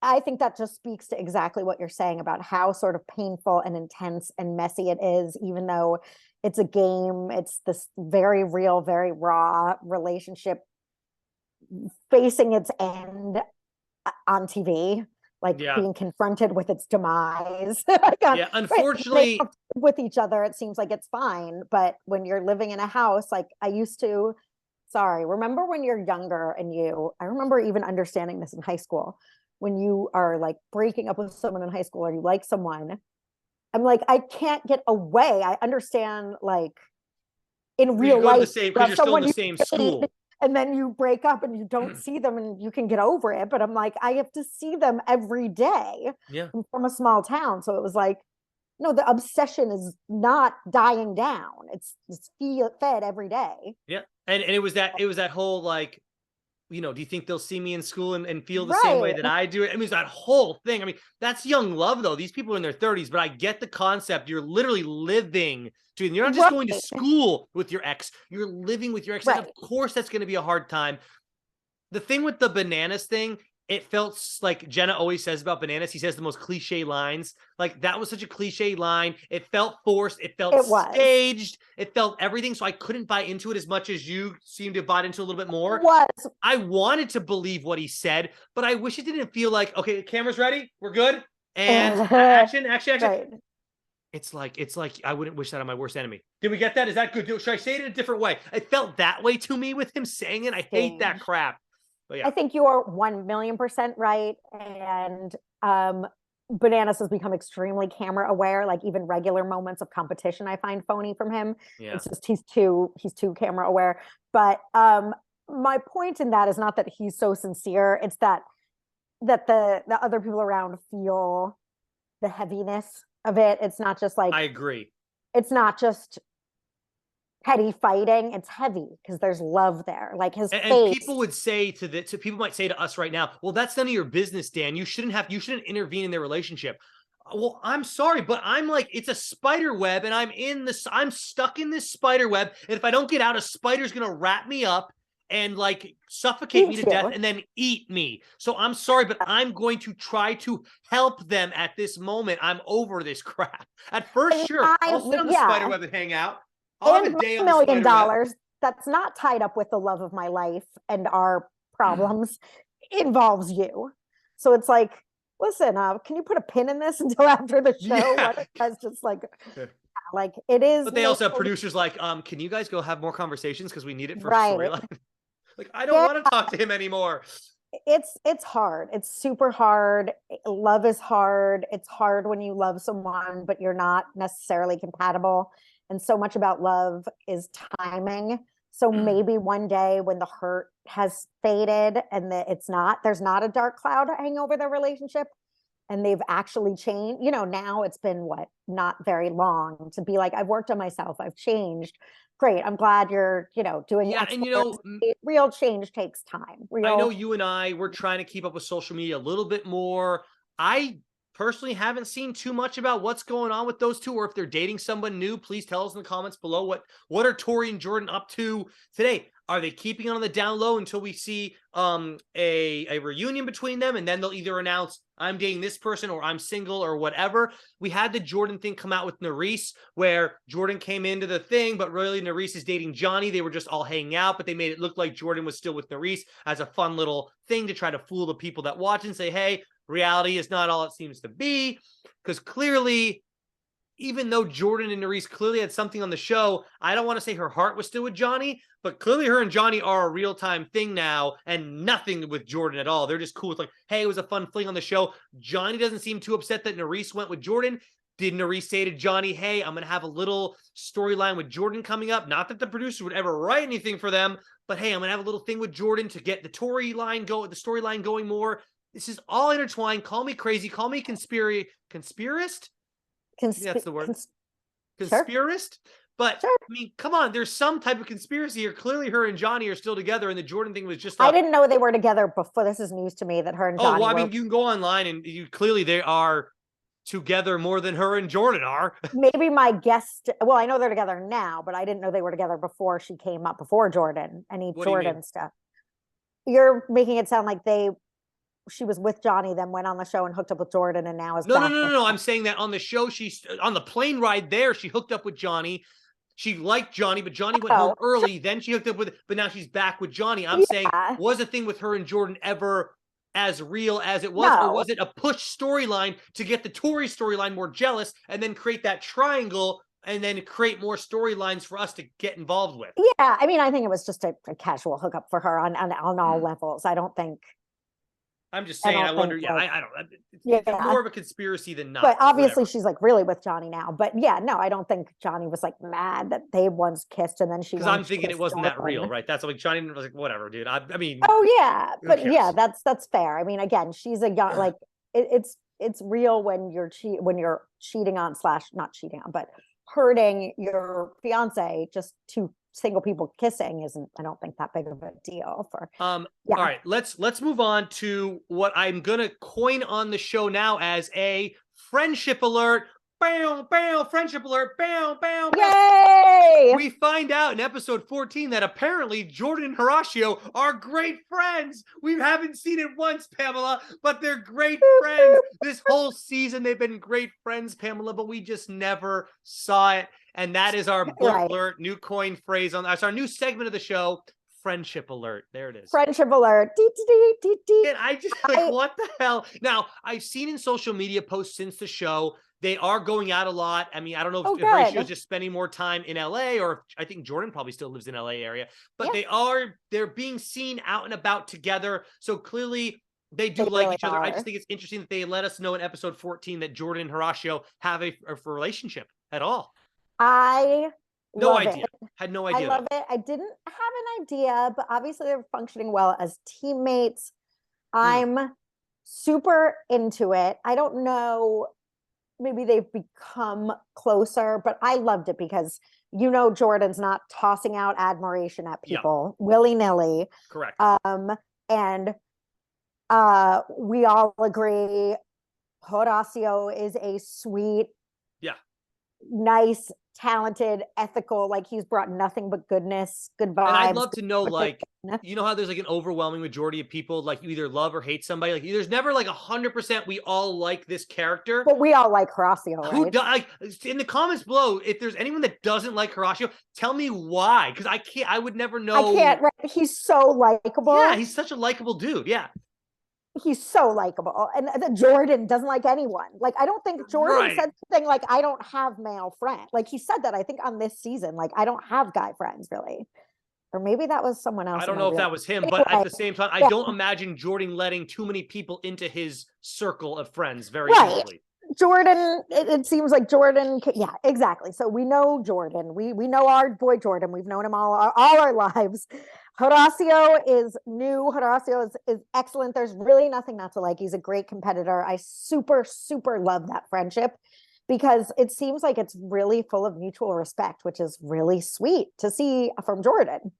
Speaker 2: I think that just speaks to exactly what you're saying about how sort of painful and intense and messy it is, even though it's a game. It's this very real, very raw relationship facing its end on TV, like
Speaker 1: Yeah.
Speaker 2: being confronted with its demise. Like
Speaker 1: Yeah.
Speaker 2: right,
Speaker 1: Unfortunately,
Speaker 2: with each other, it seems like it's fine. But when you're living in a house, like I used to, sorry, remember when you're younger and I remember even understanding this in high school, when you are like breaking up with someone in high school or you like someone, I'm like, I can't get away. I understand, like in
Speaker 1: you
Speaker 2: real
Speaker 1: go to the
Speaker 2: life,
Speaker 1: same,
Speaker 2: you
Speaker 1: because
Speaker 2: have
Speaker 1: you're still in
Speaker 2: someone
Speaker 1: the
Speaker 2: you
Speaker 1: same
Speaker 2: date
Speaker 1: school.
Speaker 2: and then you break up and you don't see them and you can get over it. But I'm like, I have to see them every day.
Speaker 1: Yeah.
Speaker 2: I'm from a small town. So it was like, no, the obsession is not dying down. It's fed every day.
Speaker 1: Yeah. And it was that whole like, do you think they'll see me in school and feel the same way
Speaker 2: Right.
Speaker 1: that I do? I mean, it's that whole thing. I mean, that's young love, though. These people are in their 30s, but I get the concept. You're literally living to, you're not just going to
Speaker 2: Right.
Speaker 1: school with your ex, you're living with your ex. And of
Speaker 2: Right.
Speaker 1: course, that's going to be a hard time. The thing with the bananas thing, it felt like Jenna always says about bananas. He says the most cliche lines. Like that was such a cliche line. It felt forced. It felt
Speaker 2: It was.
Speaker 1: staged. It felt everything. So I couldn't buy into it as much as you seem to buy into a little bit more.
Speaker 2: Was.
Speaker 1: I wanted to believe what he said, but I wish it didn't feel like, okay, camera's ready. We're good. And action.
Speaker 2: Right.
Speaker 1: It's like I wouldn't wish that on my worst enemy. Did we get that? Is that good? Should I say it in a different way? It felt that way to me with him saying it. I hate that crap. But yeah.
Speaker 2: I think you are 1,000,000% right. And Bananas has become extremely camera aware. Like even regular moments of competition, I find phony from him.
Speaker 1: Yeah.
Speaker 2: It's just he's too camera aware. But my point in that is not that he's so sincere. It's that the other people around feel the heaviness of it. It's not just like,
Speaker 1: I agree.
Speaker 2: It's not just petty fighting. It's heavy because there's love there. Like his
Speaker 1: and
Speaker 2: face.
Speaker 1: People would say to people might say to us right now, well, that's none of your business, Dan. You shouldn't intervene in their relationship. Well, I'm sorry, but I'm like, it's a spider web and I'm stuck in this spider web. And if I don't get out, a spider's going to wrap me up and like suffocate me to death and then eat me. So I'm sorry, but I'm going to try to help them at this moment. I'm over this crap. At first, sure, I'll sit on the spider web and hang out. I'll have a day on the
Speaker 2: $1 million that's not tied up with the love of my life and our problems involves you. So it's like, listen, can you put a pin in this until after the show?
Speaker 1: Yeah.
Speaker 2: That's just like it is.
Speaker 1: But they also have producers like, can you guys go have more conversations because we need it for
Speaker 2: right.
Speaker 1: storyline? Like, I don't want to talk to him anymore.
Speaker 2: It's hard. It's super hard. Love is hard. It's hard when you love someone, but you're not necessarily compatible. And so much about love is timing. So maybe one day when the hurt has faded and there's not a dark cloud hanging over their relationship and they've actually changed, now it's been not very long to be like, I've worked on myself. I've changed. Great. I'm glad you're, doing
Speaker 1: yeah. And
Speaker 2: real change takes time.
Speaker 1: I know you and I, we're trying to keep up with social media a little bit more. I personally haven't seen too much about what's going on with those two, or if they're dating someone new. Please tell us in the comments below what are Tori and Jordan up to today. Are they keeping it on the down low until we see a reunion between them, and then they'll either announce I'm dating this person or I'm single or whatever? We had the Jordan thing come out with Nerys, where Jordan came into the thing, but really Nerys is dating Johnny. They were just all hanging out, but they made it look like Jordan was still with Nerys as a fun little thing to try to fool the people that watch and say, hey, reality is not all it seems to be. Because clearly, even though Jordan and Nerys clearly had something on the show, I don't want to say her heart was still with Johnny, but clearly her and Johnny are a real-time thing now and nothing with Jordan at all. They're just cool with like, hey, it was a fun fling on the show. Johnny doesn't seem too upset that Nerys went with Jordan. Did Nerys say to Johnny, hey, I'm going to have a little storyline with Jordan coming up? Not that the producer would ever write anything for them, but hey, I'm going to have a little thing with Jordan to get the storyline going more. This is all intertwined. Call me crazy. Call me conspiracist? That's the word. Conspiracist? Sure. But sure. I mean, come on, there's some type of conspiracy here. Clearly her and Johnny are still together, and the Jordan thing was just
Speaker 2: I didn't know they were together before. This is news to me that her and Johnny
Speaker 1: I mean, you can go online and they are together more than her and Jordan are.
Speaker 2: Maybe my guest, well, I know they're together now, but I didn't know they were together before she came up, before Jordan, any
Speaker 1: What do you mean?
Speaker 2: Jordan stuff. You're making it sound like she was with Johnny, then went on the show and hooked up with Jordan, and now is
Speaker 1: No,
Speaker 2: back.
Speaker 1: no. I'm saying that on the show, she's on the plane ride there. She hooked up with Johnny. She liked Johnny, but Johnny went home early.
Speaker 2: Sure.
Speaker 1: Then she hooked up with, but now she's back with Johnny. I'm saying, was the thing with her and Jordan ever as real as it was, or was it a push storyline to get the Tori storyline more jealous and then create that triangle and then create more storylines for us to get involved with?
Speaker 2: Yeah, I mean, I think it was just a casual hookup for her on all levels. I don't think.
Speaker 1: I'm just saying. I wonder. Yeah,
Speaker 2: like,
Speaker 1: I don't.
Speaker 2: Yeah,
Speaker 1: it's more of a conspiracy than not.
Speaker 2: But obviously, she's like really with Johnny now. But yeah, no, I don't think Johnny was like mad that they once kissed and then she.
Speaker 1: Because I'm thinking it wasn't that real, right? That's like Johnny was like, whatever, dude. I mean.
Speaker 2: Oh yeah, but yeah, that's fair. I mean, again, she's a young like it's real when you're cheating on / not cheating on, but hurting your fiance. Just two single people kissing isn't, I don't think, that big of a deal for.
Speaker 1: Yeah. All right, let's move on to what I'm gonna coin on the show now as a friendship alert. Bam, bam, friendship alert. Bam, bam, bam.
Speaker 2: Yay!
Speaker 1: We find out in episode 14 that apparently Jordan and Horacio are great friends. We haven't seen it once, Pamela, but they're great friends. This whole season, they've been great friends, Pamela, but we just never saw it. And that is our alert, new coin phrase on that's our new segment of the show. Friendship alert. There it is.
Speaker 2: Friendship alert.
Speaker 1: And I just like, what the hell? Now, I've seen in social media posts since the show, they are going out a lot. I mean, I don't know if Horatio's just spending more time in LA, or I think Jordan probably still lives in LA area, but they're being seen out and about together. So clearly they do like each other. I just think it's interesting that they let us know in episode 14 that Jordan and Horacio have a relationship at all.
Speaker 2: I
Speaker 1: no idea. Had no idea.
Speaker 2: I love it. I didn't have an idea, but obviously they're functioning well as teammates. I'm super into it. I don't know, maybe they've become closer, but I loved it because, you know, Jordan's not tossing out admiration at people willy-nilly.
Speaker 1: Correct.
Speaker 2: And we all agree Horacio is a sweet, nice, talented, ethical, like he's brought nothing but goodness, good vibes.
Speaker 1: And I'd love to know, like, you know how there's like an overwhelming majority of people like you either love or hate somebody. Like there's never like 100% we all like this character.
Speaker 2: But we all like Horacio, right?
Speaker 1: Who like in the comments below, if there's anyone that doesn't like Horacio, tell me why. Because I would never know.
Speaker 2: I can't, right? He's so likable.
Speaker 1: Yeah, he's such a likable dude. Yeah.
Speaker 2: He's so likable, and Jordan doesn't like anyone. Like, I don't think Jordan said something like, I don't have male friends. Like, he said that, I think, on this season, like, I don't have guy friends, really. Or maybe that was someone else.
Speaker 1: I don't know if that was him, but at the same time, I don't imagine Jordan letting too many people into his circle of friends very easily.
Speaker 2: Jordan, it seems like Jordan, yeah, exactly. So we know Jordan. We know our boy Jordan. We've known him all our lives. Horacio is new. Horacio is excellent. There's really nothing not to like. He's a great competitor. I super, super love that friendship because it seems like it's really full of mutual respect, which is really sweet to see from Jordan,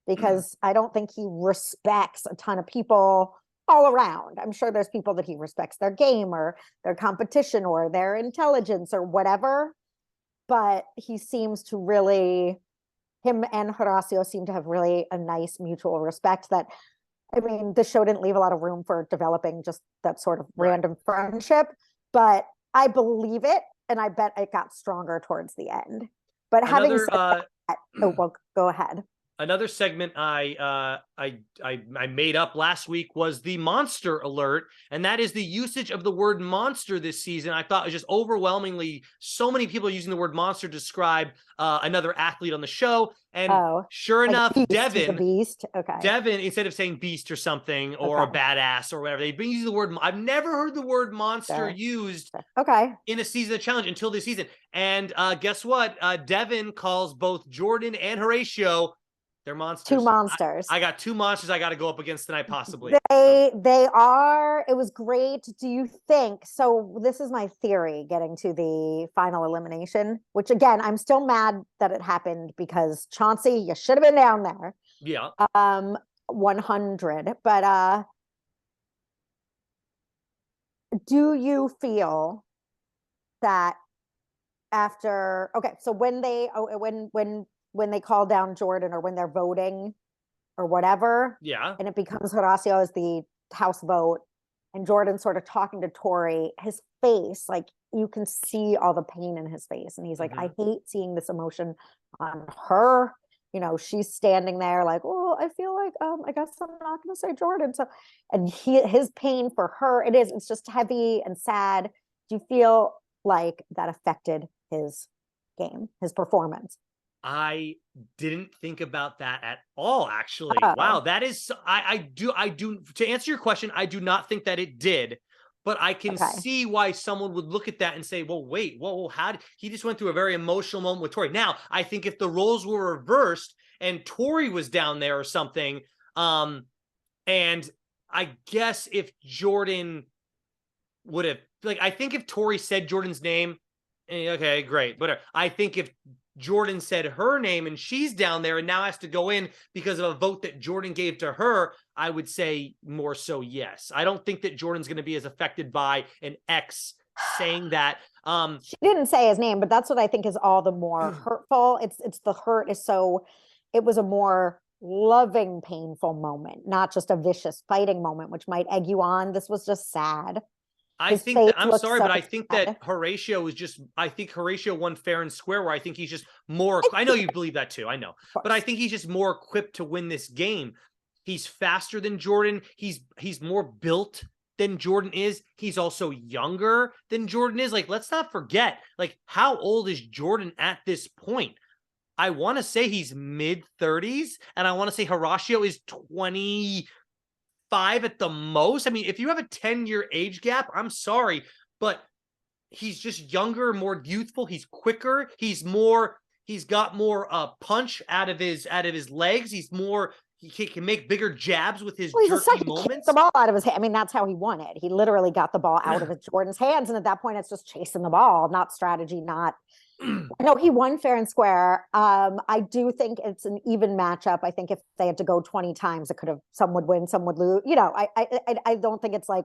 Speaker 2: because I don't think he respects a ton of people all around. I'm sure there's people that he respects their game or their competition or their intelligence or whatever, but he seems to really, him and Horacio seem to have really a nice mutual respect that, I mean, the show didn't leave a lot of room for developing just that sort of random friendship, but I believe it, and I bet it got stronger towards the end. But having said that, well, go ahead.
Speaker 1: Another segment I made up last week was the monster alert, and that is the usage of the word monster this season. I thought it was just overwhelmingly so many people using the word monster to describe another athlete on the show. And sure enough, Devin, instead of saying beast or something or a badass or whatever, they've been using the word. I've never heard the word monster used in a season of challenge until this season. And guess what? Devin calls both Jordan and Horatio, they're monsters.
Speaker 2: Two monsters.
Speaker 1: I got two monsters I got to go up against tonight, possibly.
Speaker 2: They are. It was great. Do you think? So this is my theory getting to the final elimination, which again, I'm still mad that it happened because Chauncey, you should have been down there.
Speaker 1: Yeah.
Speaker 2: 100. But do you feel that after, okay, so when they call down Jordan, or when they're voting or whatever,
Speaker 1: Yeah.
Speaker 2: and it becomes Horacio as the House vote, and Jordan sort of talking to Tori, his face, like you can see all the pain in his face, and he's like, I hate seeing this emotion on her. You know, she's standing there like, oh, I feel like I guess I'm not gonna say Jordan. So, and his pain for her, it's just heavy and sad. Do you feel like that affected his game, his performance?
Speaker 1: I didn't think about that at all, actually. Wow,
Speaker 2: Oh,
Speaker 1: that is, I do, to answer your question, I do not think that it did, but I can
Speaker 2: okay.
Speaker 1: see why someone would look at that and say, well, wait, whoa, how did he just went through a very emotional moment with Tori? Now, I think if the roles were reversed and Tori was down there or something, and I guess if Jordan would have, like, I think if Tori said Jordan's name, okay, great, whatever. I think if Jordan said her name and she's down there and now has to go in because of a vote that Jordan gave to her, I would say more so yes. I don't think that Jordan's going to be as affected by an ex saying that.
Speaker 2: She didn't say his name, but that's what I think is all the more hurtful. It's the hurt is so, it was a more loving, painful moment, not just a vicious fighting moment, which might egg you on. This was just sad.
Speaker 1: I
Speaker 2: His
Speaker 1: think
Speaker 2: face
Speaker 1: that, I'm
Speaker 2: looked
Speaker 1: sorry,
Speaker 2: so
Speaker 1: but I think that
Speaker 2: sad.
Speaker 1: Horatio is just, I think Horatio won fair and square, where I think he's just more,
Speaker 2: I
Speaker 1: I know
Speaker 2: think,
Speaker 1: you believe that too, I know,
Speaker 2: of
Speaker 1: but I
Speaker 2: course.
Speaker 1: think he's just more equipped to win this game. He's faster than Jordan. He's more built than Jordan is. He's also younger than Jordan is. Like, let's not forget, like, how old is Jordan at this point? I want to say he's mid 30s, and I want to say Horatio is 25 at the most. I mean, if you have a 10-year age gap, I'm sorry, but he's just younger, more youthful. He's quicker. He's got more punch out of his legs. He can make bigger jabs with his
Speaker 2: Well, he's a
Speaker 1: jerky
Speaker 2: second. He kicked the
Speaker 1: moments.
Speaker 2: ball out of his hand. I mean, that's how he won it. He literally got the ball out of Jordan's hands, and at that point, it's just chasing the ball, not strategy, not. No, he won fair and square. I do think it's an even matchup. I think if they had to go 20 times, it could have, some would win, some would lose. You know, I don't think it's like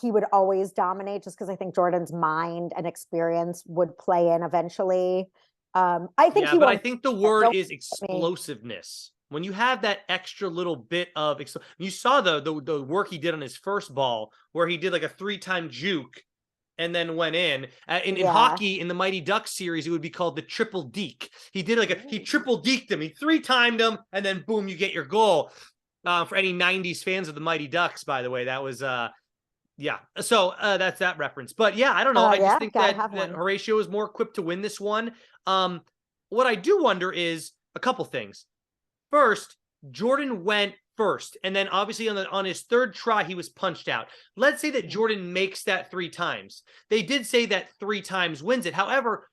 Speaker 2: he would always dominate, just because I think Jordan's mind and experience would play in eventually. I think
Speaker 1: Yeah,
Speaker 2: he
Speaker 1: but I
Speaker 2: won.
Speaker 1: think the word
Speaker 2: Don't
Speaker 1: is
Speaker 2: get me.
Speaker 1: explosiveness. When you have that extra little bit of, you saw the work he did on his first ball, where he did like a 3-time juke and then went in. In
Speaker 2: Yeah.
Speaker 1: hockey, in the Mighty Ducks series, it would be called the triple deke. He did he triple deked him. He 3-timed him, and then boom, you get your goal. For any 90s fans of the Mighty Ducks, by the way, that was yeah. So that's that reference. But yeah, I don't know. I just
Speaker 2: Yeah,
Speaker 1: think
Speaker 2: gotta
Speaker 1: that
Speaker 2: have one.
Speaker 1: Horatio is more equipped to win this one. What I do wonder is a couple things. First, Jordan went first, and then obviously on his third try, he was punched out. Let's say that Jordan makes that 3 times. They did say that 3 times wins it. However,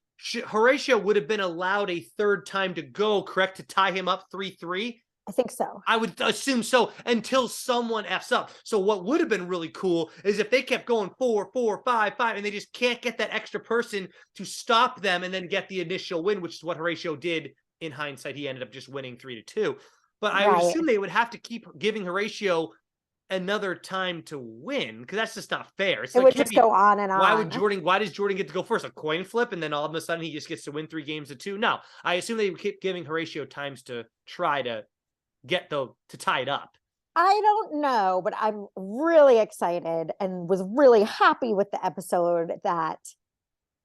Speaker 1: Horatio would have been allowed a third time to go, correct, to tie him up 3-3.
Speaker 2: I think so.
Speaker 1: I would assume so, until someone F's up. So what would have been really cool is if they kept going 4, 4, 5, 5, and they just can't get that extra person to stop them and then get the initial win, which is what Horatio did in hindsight. He ended up just winning 3-2. But I would
Speaker 2: Right.
Speaker 1: assume they would have to keep giving Horatio another time to win, because that's just not fair. It's
Speaker 2: It
Speaker 1: like,
Speaker 2: would just go on and on.
Speaker 1: why does Jordan get to go first? A coin flip, and then all of a sudden he just gets to win 3 games to 2? No, I assume they would keep giving Horatio times to try to get to tie it up.
Speaker 2: I don't know, but I'm really excited and was really happy with the episode, that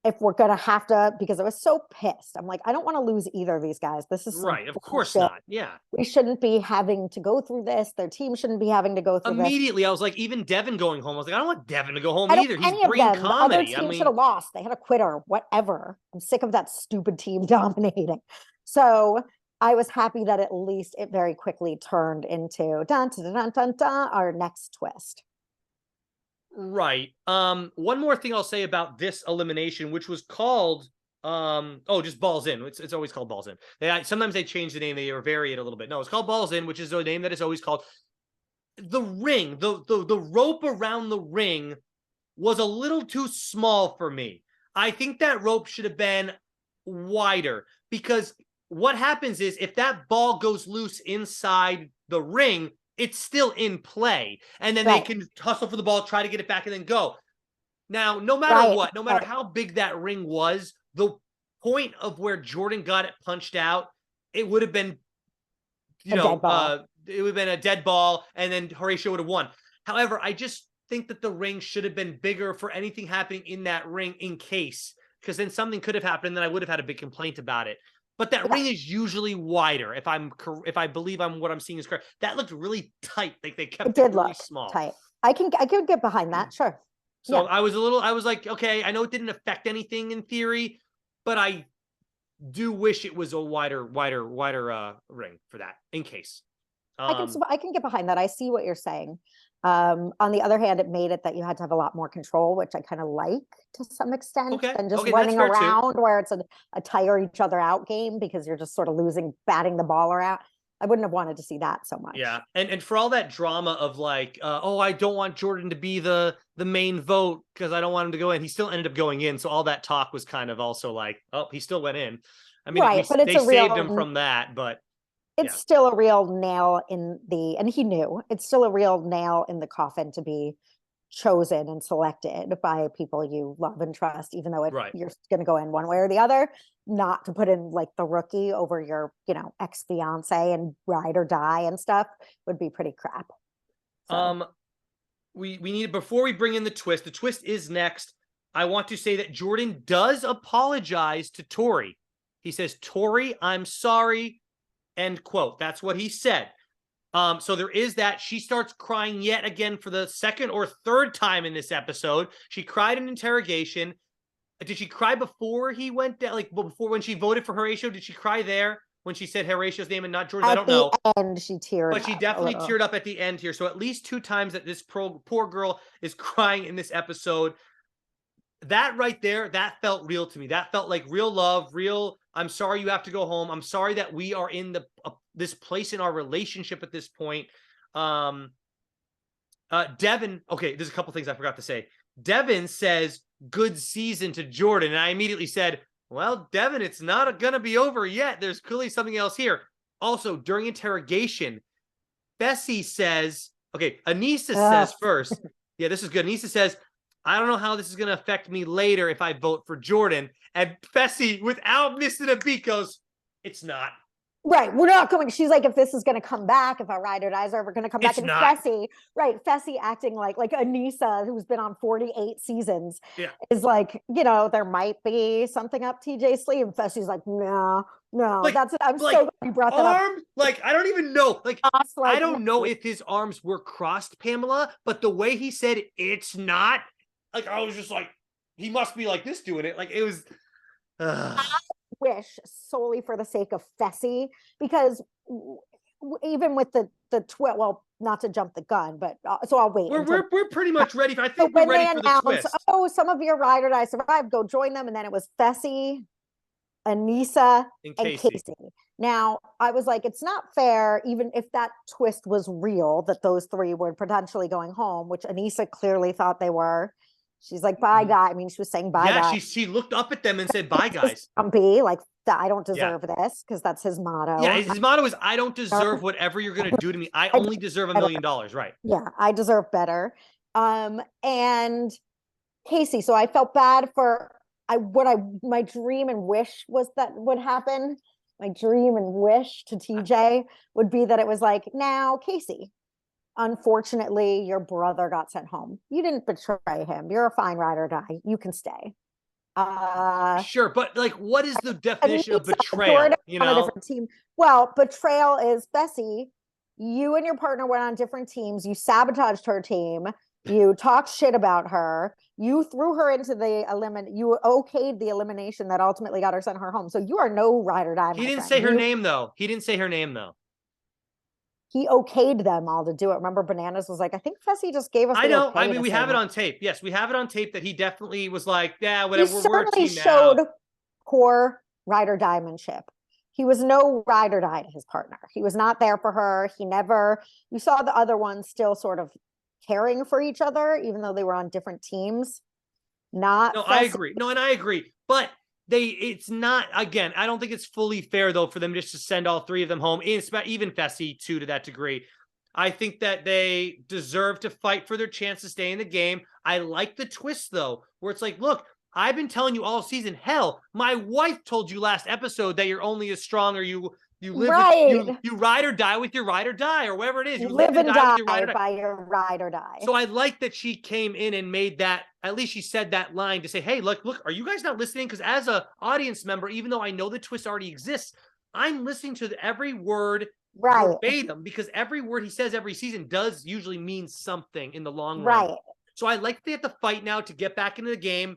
Speaker 2: if we're gonna have to, because I was so pissed. I'm like, I don't want to lose either of these guys. This is some
Speaker 1: Right, of course
Speaker 2: bullshit.
Speaker 1: not. Yeah.
Speaker 2: We shouldn't be having to go through this. Their team shouldn't be having to go through this.
Speaker 1: Immediately, I was like, even Devin going home, I was like, I don't want Devin to go home
Speaker 2: I don't
Speaker 1: either.
Speaker 2: want
Speaker 1: He's
Speaker 2: any of
Speaker 1: bringing
Speaker 2: them. The other
Speaker 1: comedy. I
Speaker 2: team should
Speaker 1: mean,
Speaker 2: have lost. They had a quitter, whatever. I'm sick of that stupid team dominating. So I was happy that at least it very quickly turned into dun, dun, dun, dun, dun, our next twist.
Speaker 1: right. One more thing I'll say about this elimination, which was called just Balls In. It's always called Balls In. Sometimes they change the name, they vary it a little bit. No, it's called Balls In, which is the name that it's always called. The ring, the rope around the ring was a little too small for me. I think that rope should have been wider, because what happens is if that ball goes loose inside the ring, it's still in play. And then they can hustle for the ball, try to get it back, and then go. Now, no matter what, no matter how big that ring was, the point of where Jordan got it punched out, it would have been, it would have been a dead ball, and then Horatio would have won. However, I just think that the ring should have been bigger for anything happening in that ring in case, because then something could have happened, and then I would have had a big complaint about it. But that ring is usually wider. If I believe what I'm seeing is correct, that looked really tight. Like they kept it really small.
Speaker 2: Tight. I could get behind that. Sure.
Speaker 1: So I was like, okay, I know it didn't affect anything in theory, but I do wish it was a wider ring for that in case.
Speaker 2: I can get behind that. I see what you're saying. On the other hand, it made it that you had to have a lot more control, which I kind of like to some extent, than just running around where it's a tire each other out game because you're just sort of batting the ball around. I wouldn't have wanted to see that so much.
Speaker 1: Yeah, and for all that drama of like, I don't want Jordan to be the main vote because I don't want him to go in. He still ended up going in, so all that talk was kind of also like, oh, he still went in. I mean, but they saved him from that, but
Speaker 2: it's still a real nail in the, and he knew it's still a real nail in the coffin to be chosen and selected by people you love and trust, even though you're going to go in one way or the other. Not to put in like the rookie over your, ex-fiance and ride or die and stuff would be pretty crap.
Speaker 1: So. We need, before we bring in the twist is next. I want to say that Jordan does apologize to Tori. He says, "Tori, I'm sorry," end quote. That's what he said. So there is that. She starts crying yet again for the second or third time in this episode. She cried in Interrogation. Did she cry before he went down? Like before when she voted for Horatio? Did she cry there when she said Horatio's name and not Jordan? I don't know.
Speaker 2: And she teared up.
Speaker 1: But she definitely teared up at the end here. So at least 2 times that this poor girl is crying in this episode. That right there, that felt real to me. That felt like real love, real, I'm sorry you have to go home. I'm sorry that we are in this place in our relationship at this point. Devin, okay, there's a couple things I forgot to say. Devin says, "Good season" to Jordan. And I immediately said, well, Devin, it's not going to be over yet. There's clearly something else here. Also, during Interrogation, Fessy says, okay, Anissa says first. Yeah, this is good. Anissa says, "I don't know how this is going to affect me later if I vote for Jordan." And Fessy, without missing a beat, goes, "It's not."
Speaker 2: Right. We're not going. She's like, if this is going to come back, if our ride or dies are ever going to come back. And Fessy, Fessy acting like Anissa, who's been on 48 seasons, is like, there might be something up TJ's sleeve. And Fessy's like, no, like, I'm so glad you brought that up.
Speaker 1: Like, I don't even know. Like, I don't know if his arms were crossed, Pamela, but the way he said "it's not," like, I was just like, he must be like this doing it. Like, it was.
Speaker 2: Wish solely for the sake of Fessy, because even with the well, not to jump the gun, but so I'll wait.
Speaker 1: We're pretty much ready. I think we're ready for the twist.
Speaker 2: Oh, some of your ride or die survived. Go join them, and then it was Fessy, Anissa, and Casey. Now I was like, it's not fair, even if that twist was real, that those 3 were potentially going home, which Anissa clearly thought they were. She's like, "Bye, guys." I mean, she was saying bye, guys.
Speaker 1: Yeah, she looked up at them and said, "Bye, guys."
Speaker 2: Grumpy, like, I don't deserve this, because that's his motto.
Speaker 1: Yeah, his motto is, "I don't deserve whatever you're going to do to me. I only deserve $1 million." Right.
Speaker 2: Yeah, I deserve better. And Casey, so I felt bad for my dream and wish was that would happen. My dream and wish to TJ would be that it was like, now, Casey, unfortunately, your brother got sent home. You didn't betray him. You're a fine ride or die. You can stay.
Speaker 1: Sure, but like, what is the definition of betrayal? You know,
Speaker 2: on a different team. Well, betrayal is, Fessy, you and your partner went on different teams. You sabotaged her team. You talked shit about her. You threw her into the you okayed the elimination that ultimately got her sent her home. So you are no ride or die.
Speaker 1: He didn't say her name though. He
Speaker 2: okayed them all to do it. Remember, Bananas was like, I think Fessy just gave us.
Speaker 1: I know. I mean, we have it on tape. Yes, we have it on tape that he definitely was like, yeah, whatever.
Speaker 2: He certainly showed poor ride or diemanship. He was no ride or die to his partner. He was not there for her. You saw the other ones still sort of caring for each other, even though they were on different teams.
Speaker 1: I agree. No, and I agree. But it's not, again, I don't think it's fully fair though for them just to send all 3 of them home, even Fessy too, to that degree. I think that they deserve to fight for their chance to stay in the game. I like the twist, though, where it's like, look, I've been telling you all season. Hell, my wife told you last episode that you're only as strong, or you live
Speaker 2: right.
Speaker 1: with, you ride or die with your ride or die, or whatever it is.
Speaker 2: You
Speaker 1: You
Speaker 2: live and die
Speaker 1: with your ride or die.
Speaker 2: by your ride or die.
Speaker 1: So I like that she came in and made that, at least she said that line to say, hey, look, are you guys not listening? Because as a audience member, even though I know the twist already exists, I'm listening to every word verbatim, because every word he says every season does usually mean something in the long run. So I like they have to fight now to get back into the game.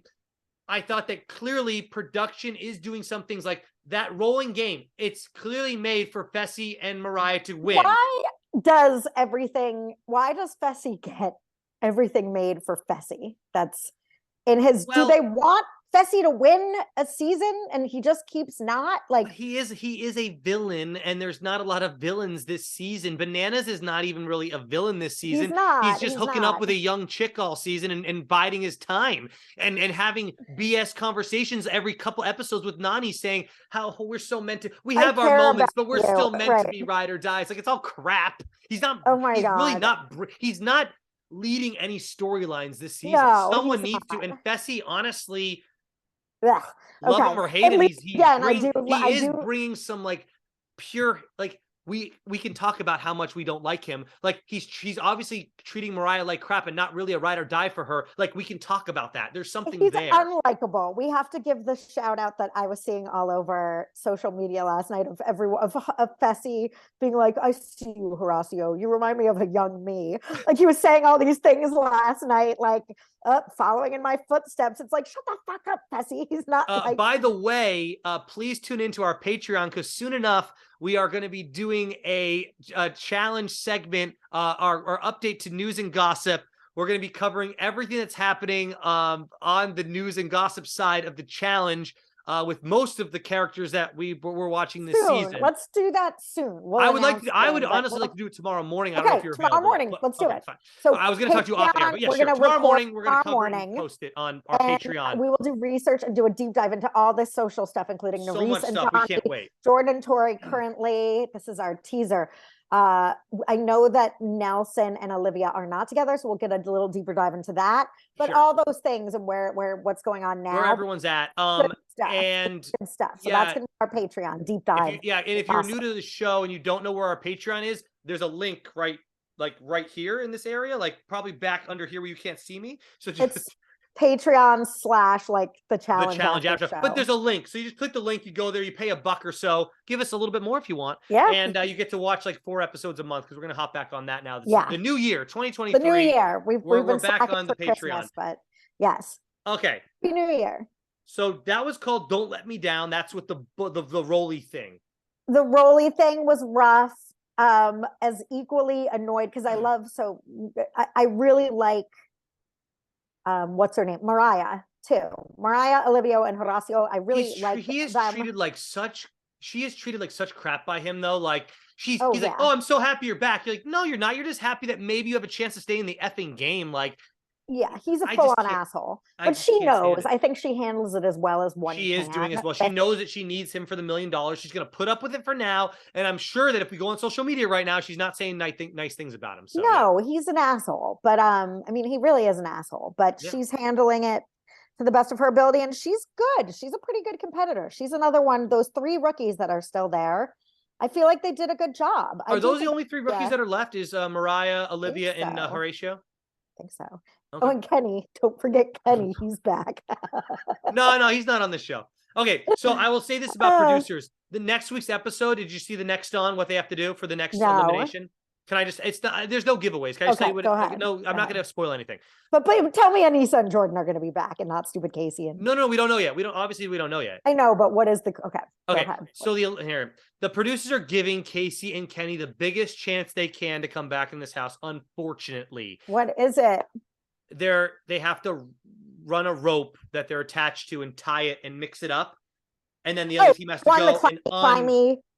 Speaker 1: I thought that clearly production is doing some things like that rolling game. It's clearly made for Fessy and Mariah to win.
Speaker 2: Why does Fessy get everything made for Fessy? That's in his, do they want Fessy to win a season and he just keeps not? Like,
Speaker 1: he is a villain, and there's not a lot of villains this season. Bananas is not even really a villain this season. He's just hooking up with a young chick all season and biding his time and having BS conversations every couple episodes with Nani saying how we're so meant to, we have our moments, but we're still meant to be ride or die. It's like, it's all crap. He's not,
Speaker 2: oh my God.
Speaker 1: Really not, he's not leading any storylines this season. Someone needs to, and Fessy, honestly, love him or hate him, he is bringing some like pure, like we can talk about how much we don't like him. Like he's obviously treating Mariah like crap and not really a ride or die for her. Like we can talk about that. There's something there.
Speaker 2: He's unlikable. We have to give the shout out that I was seeing all over social media last night of everyone of Fessy being like, I see you, Horacio. You remind me of a young me. Like he was saying all these things last night, like following in my footsteps. It's like, shut the fuck up, Fessy. He's not like...
Speaker 1: By the way, please tune into our Patreon, because soon enough we are going to be doing a challenge segment, our update to news and gossip. We're going to be covering everything that's happening on the news and gossip side of the challenge, with most of the characters that we're watching this season.
Speaker 2: Let's do that soon.
Speaker 1: I would honestly like to do it tomorrow morning. I don't know if you're
Speaker 2: tomorrow
Speaker 1: available.
Speaker 2: Morning. Let's do it.
Speaker 1: Fine.
Speaker 2: So
Speaker 1: I was going to talk to you off air, but yeah, sure. Tomorrow morning we're going to cover and post it on our Patreon.
Speaker 2: We will do research and do a deep dive into all this social stuff, including Nerys and Johnny,
Speaker 1: we can't wait.
Speaker 2: Jordan, Tori. Currently, this is our teaser. I know that Nelson and Olivia are not together, so we'll get a little deeper dive into that. But all those things and where what's going on now,
Speaker 1: where everyone's at, and
Speaker 2: stuff. So that's gonna be our Patreon deep dive.
Speaker 1: And if you're new to the show and you don't know where our Patreon is, there's a link right here in this area, like probably back under here where you can't see me. So
Speaker 2: it's Patreon / like the challenge
Speaker 1: after show. But there's a link, so you just click the link, you go there, you pay $1 or so, give us a little bit more if you want, and you get to watch like 4 episodes a month, because we're gonna hop back on that now. The new year, 2023.
Speaker 2: The new year, we're
Speaker 1: back on the Patreon.
Speaker 2: Christmas, but yes,
Speaker 1: okay,
Speaker 2: Happy New Year.
Speaker 1: So that was called Don't Let Me Down. That's what the Rolly thing.
Speaker 2: The Rolly thing was rough. As equally annoyed, because I really like what's her name? Mariah too. Mariah, Olivia, and Horacio. I really like.
Speaker 1: She is treated like such crap by him, though. Like he's like, oh, I'm so happy you're back. You're like, no, you're not. You're just happy that maybe you have a chance to stay in the effing game. Like,
Speaker 2: yeah, he's a full-on asshole. But she knows. I think she handles it as well as one.
Speaker 1: She is doing as well. She knows that she needs him for the $1 million. She's going to put up with it for now. And I'm sure that if we go on social media right now, she's not saying nice things about him. So,
Speaker 2: no, he's an asshole. But I mean, he really is an asshole. But she's handling it to the best of her ability, and she's good. She's a pretty good competitor. She's another one. Those 3 rookies that are still there, I feel like they did a good job.
Speaker 1: Are those the only 3 rookies that are left? Is Mariah, Olivia, and Horatio?
Speaker 2: I think so.
Speaker 1: Okay.
Speaker 2: Oh, and Kenny. Don't forget Kenny. He's back.
Speaker 1: No, he's not on the show. Okay, so I will say this about producers. The next week's episode, did you see the next on what they have to do for the next elimination? Can I just, there's no giveaways. Can I just say what? No, I'm not going to spoil anything.
Speaker 2: But tell me Anissa and Jordan are going to be back and not stupid Casey.
Speaker 1: No, we don't know yet. We don't know yet.
Speaker 2: I know, but what is
Speaker 1: okay. So the producers are giving Casey and Kenny the biggest chance they can to come back in this house. Unfortunately,
Speaker 2: what is it?
Speaker 1: They have to run a rope that they're attached to and tie it and mix it up, and then the other team has to go and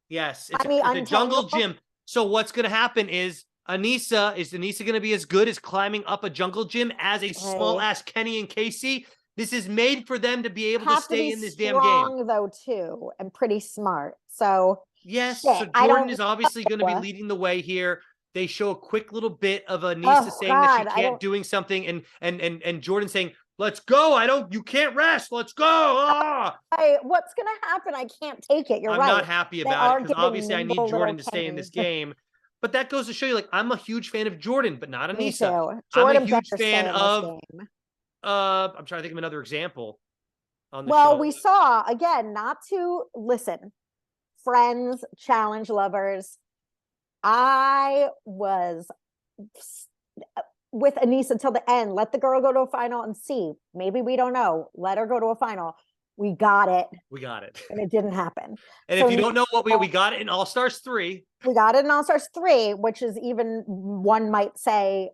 Speaker 1: it's a jungle gym. So what's going to happen is Anissa going to be as good as climbing up a jungle gym as a small ass Kenny and Casey? This is made for them to be able to stay in this damn game.
Speaker 2: Strong though too, and pretty smart. So
Speaker 1: yes, so Jordan is obviously going to be leading the way here. they show a quick little bit of Anissa saying that she can't doing something, and Jordan saying, "Let's go. You can't rest. Let's go." Ah!
Speaker 2: What's going to happen? I can't take it.
Speaker 1: I'm
Speaker 2: right.
Speaker 1: not happy about it because obviously I need Jordan to stay in this game. But that goes to show you, like, I'm a huge fan of Jordan, but not Anissa.
Speaker 2: Me too.
Speaker 1: Jordan, I'm a huge fan of, I'm trying to think of another example on the show.
Speaker 2: Well, we saw, again, not to listen, friends, challenge lovers. I was with Anissa until the end. Let the girl go to a final and see. Maybe we don't know. Let her go to a final. We got it.
Speaker 1: We got it.
Speaker 2: And it didn't happen.
Speaker 1: And if you don't know what we got it in All Stars 3.
Speaker 2: We got it in All Stars 3, which is even, one might say,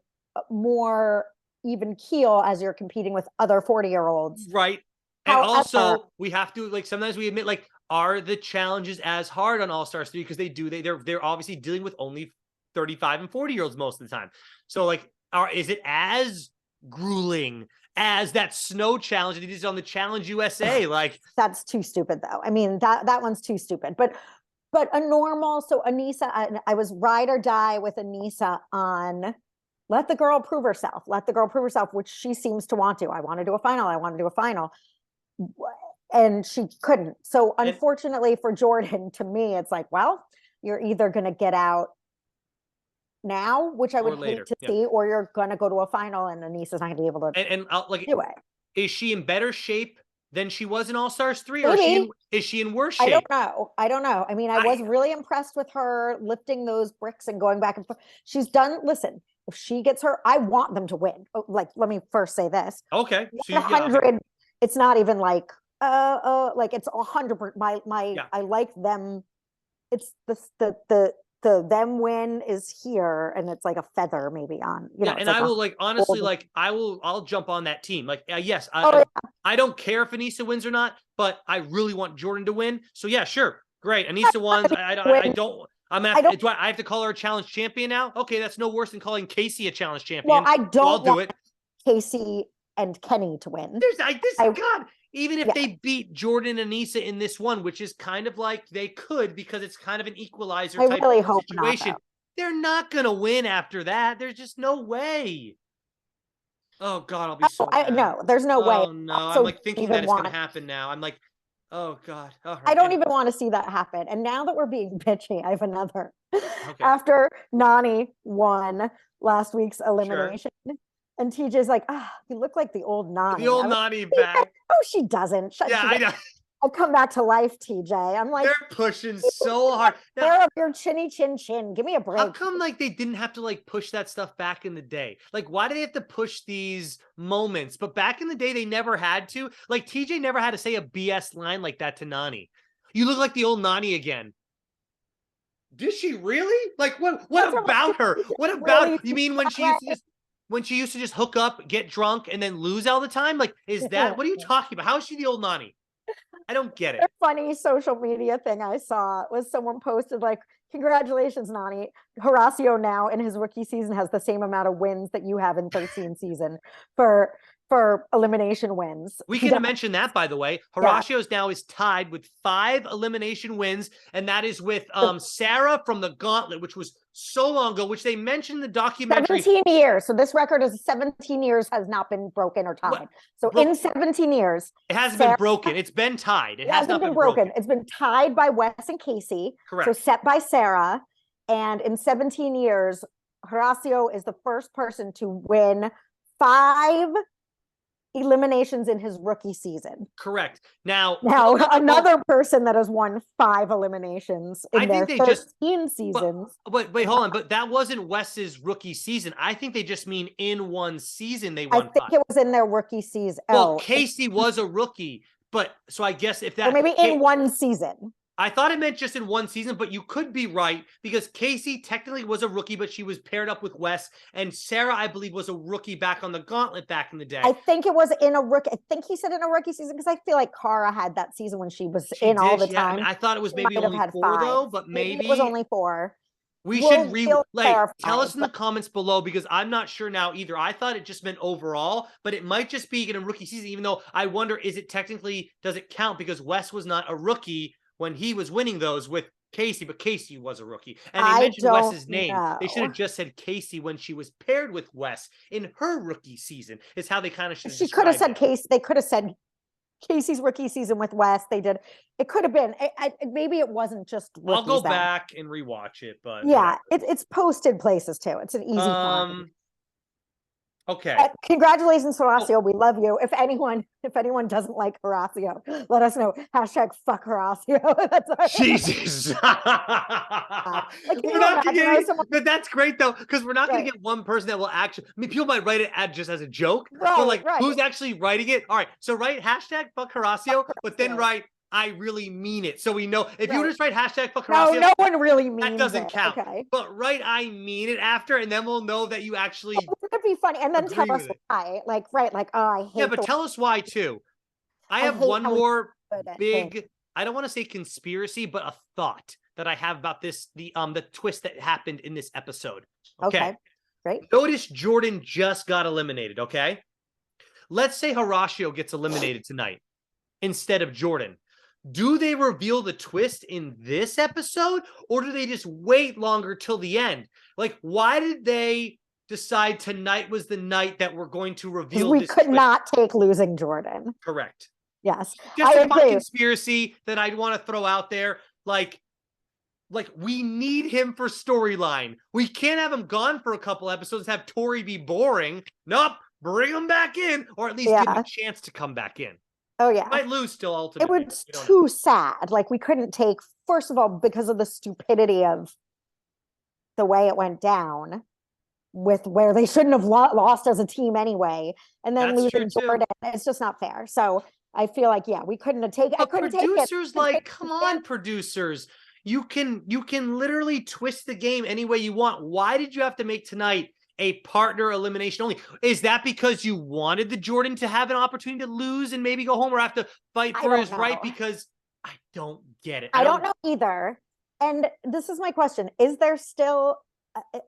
Speaker 2: more even keel as you're competing with other 40-year-olds.
Speaker 1: Right. And however, also, we have to, like, sometimes we admit, like, are the challenges as hard on All Stars 3? Because they're obviously dealing with only 35 and 40-year-olds most of the time. So, like, is it as grueling as that snow challenge that he did on the Challenge USA? Like,
Speaker 2: that's too stupid, though. I mean, that one's too stupid. But a normal, so Anissa, I was ride or die with Anissa on let the girl prove herself. Let the girl prove herself, which she seems to want to. I want to do a final. I want to do a final. And she couldn't. So unfortunately for Jordan, to me, it's like, well, you're either going to get out now, which I would hate to see, or you're going to go to a final and Anissa's not going to be able to do it.
Speaker 1: Is she in better shape than she was in All Stars 3? Or is she in worse shape?
Speaker 2: I don't know. I mean, I was really impressed with her lifting those bricks and going back and forth. She's done, listen, if she gets her, I want them to win. Like, let me first say this.
Speaker 1: Okay.
Speaker 2: 100, it's not even like, like it's 100%. I like them. It's the them win is here, and it's like a feather maybe on, you know.
Speaker 1: And I will, like, honestly, like, I'll jump on that team. Like, yes, I don't care if Anissa wins or not, but I really want Jordan to win. So yeah, sure, great. Anissa won. I don't. I have to call her a challenge champion now. Okay, that's no worse than calling Casey a challenge champion.
Speaker 2: Well, I don't.
Speaker 1: I'll do it.
Speaker 2: Casey and Kenny to win.
Speaker 1: God. Even if they beat Jordan and Anissa in this one, which is kind of like they could, because it's kind of an equalizer type situation.
Speaker 2: Not,
Speaker 1: they're not going to win after that. There's just no way. Oh, God, I'll be so mad.
Speaker 2: No, there's no way.
Speaker 1: Oh, no. I'm like thinking that it's going to happen now. I'm like, oh, God. Right.
Speaker 2: I don't even want to see that happen. And now that we're being bitchy, I have another. Okay. After Nany won last week's elimination. Sure. And TJ's like, you look like the old Nany.
Speaker 1: The old Nany back.
Speaker 2: Oh, she doesn't.
Speaker 1: I know.
Speaker 2: I'll come back to life, TJ. I'm like,
Speaker 1: they're pushing so hard.
Speaker 2: Tear up your chinny chin chin. Give me a break.
Speaker 1: How come, like, they didn't have to, like, push that stuff back in the day? Like, why do they have to push these moments? But back in the day, they never had to. Like, TJ never had to say a BS line like that to Nany. You look like the old Nany again. Did she really? Like, what about her? What about you mean when she used to just hook up, get drunk, and then lose all the time? Like, is that, what are you talking about? How is she the old Nany? I don't get it.
Speaker 2: A funny social media thing I saw was someone posted, like, congratulations, Nany. Horacio now in his rookie season has the same amount of wins that you have in 13 season for elimination wins.
Speaker 1: We can mention that, by the way. Horacio's now is tied with 5 elimination wins, and that is with Sarah from the Gauntlet, which was so long ago, which they mentioned in the documentary.
Speaker 2: 17 years. So this record is 17 years has not been broken or tied. So in 17 years.
Speaker 1: It hasn't been broken. It's been tied. It has not been broken.
Speaker 2: It's been tied by Wes and Casey.
Speaker 1: Correct.
Speaker 2: So set by Sarah. And in 17 years, Horacio is the first person to win 5 eliminations in his rookie season.
Speaker 1: Correct. Now
Speaker 2: another person that has won 5 eliminations in their 13 seasons.
Speaker 1: But wait, hold on. But that wasn't Wes's rookie season. I think they just mean in one season they won 5.
Speaker 2: I think it was in their rookie season.
Speaker 1: Well, Casey was a rookie, but so I guess if that,
Speaker 2: or maybe in one season.
Speaker 1: I thought it meant just in one season, but you could be right, because Casey technically was a rookie, but she was paired up with Wes, and Sarah, I believe, was a rookie back on the Gauntlet back in the day.
Speaker 2: I think it was in a rookie. I think he said in a rookie season, because I feel like Cara had that season when she was in all the time.
Speaker 1: I mean, I thought it was maybe only 4 though, but maybe
Speaker 2: it was only 4.
Speaker 1: We should tell us in the comments below, because I'm not sure now either. I thought it just meant overall, but it might just be in a rookie season, even though I wonder, does it count because Wes was not a rookie when he was winning those with Casey, but Casey was a rookie. And they
Speaker 2: I
Speaker 1: mentioned
Speaker 2: don't
Speaker 1: Wes's name. They should have
Speaker 2: know.
Speaker 1: just said Casey when she was paired with Wes in her rookie season, is how they kind of should have
Speaker 2: She could have
Speaker 1: described
Speaker 2: said
Speaker 1: it.
Speaker 2: Casey. They could have said Casey's rookie season with Wes. They did. It could have been. Maybe it wasn't just rookies.
Speaker 1: I'll go
Speaker 2: then.
Speaker 1: back and rewatch it, but
Speaker 2: Yeah, it's posted places too. It's an easy find.
Speaker 1: Okay.
Speaker 2: Congratulations, Horacio. We love you. If anyone doesn't like Horacio, let us know. Hashtag fuck Horacio.
Speaker 1: Jesus.
Speaker 2: Like,
Speaker 1: We're not gonna get
Speaker 2: someone...
Speaker 1: but that's great though, because we're not gonna get one person that will actually, I mean, people might write it just as a joke, but like who's actually writing it? All right, so write hashtag fuck Horacio, but then write I really mean it. So we know if you just write hashtag fuck Horacio,
Speaker 2: no one really means
Speaker 1: that doesn't count.
Speaker 2: Okay.
Speaker 1: But write I mean it after, and then we'll know that you actually
Speaker 2: it'd be funny. And then tell us why. Like, oh, I hate
Speaker 1: but tell us why too. I have one more big, I don't want to say conspiracy, but a thought that I have about this, the twist that happened in this episode. Okay.
Speaker 2: Great.
Speaker 1: Notice Jordan just got eliminated, okay? Let's say Horacio gets eliminated tonight instead of Jordan. Do they reveal the twist in this episode, or do they just wait longer till the end? Like, why did they decide tonight was the night that we're going to reveal
Speaker 2: this? We could
Speaker 1: twist?
Speaker 2: not take losing Jordan.
Speaker 1: Correct.
Speaker 2: Yes.
Speaker 1: Just a fun conspiracy that I'd want to throw out there. Like we need him for storyline. We can't have him gone for a couple episodes, have Tori be boring. Nope. Bring him back in, or at least give him a chance to come back in.
Speaker 2: Oh, yeah.
Speaker 1: Might lose still ultimately.
Speaker 2: It was too sad. Like, we couldn't take, first of all, because of the stupidity of the way it went down with where they shouldn't have lost as a team anyway. And then losing Jordan, it's just not fair. So I feel like, we couldn't have taken it.
Speaker 1: Producers, like, come on, producers. You can literally twist the game any way you want. Why did you have to make tonight a partner elimination only? Is that because you wanted the Jordan to have an opportunity to lose and maybe go home, or have to fight for his right? Because I don't get it.
Speaker 2: I don't know either. And this is my question. Is there still,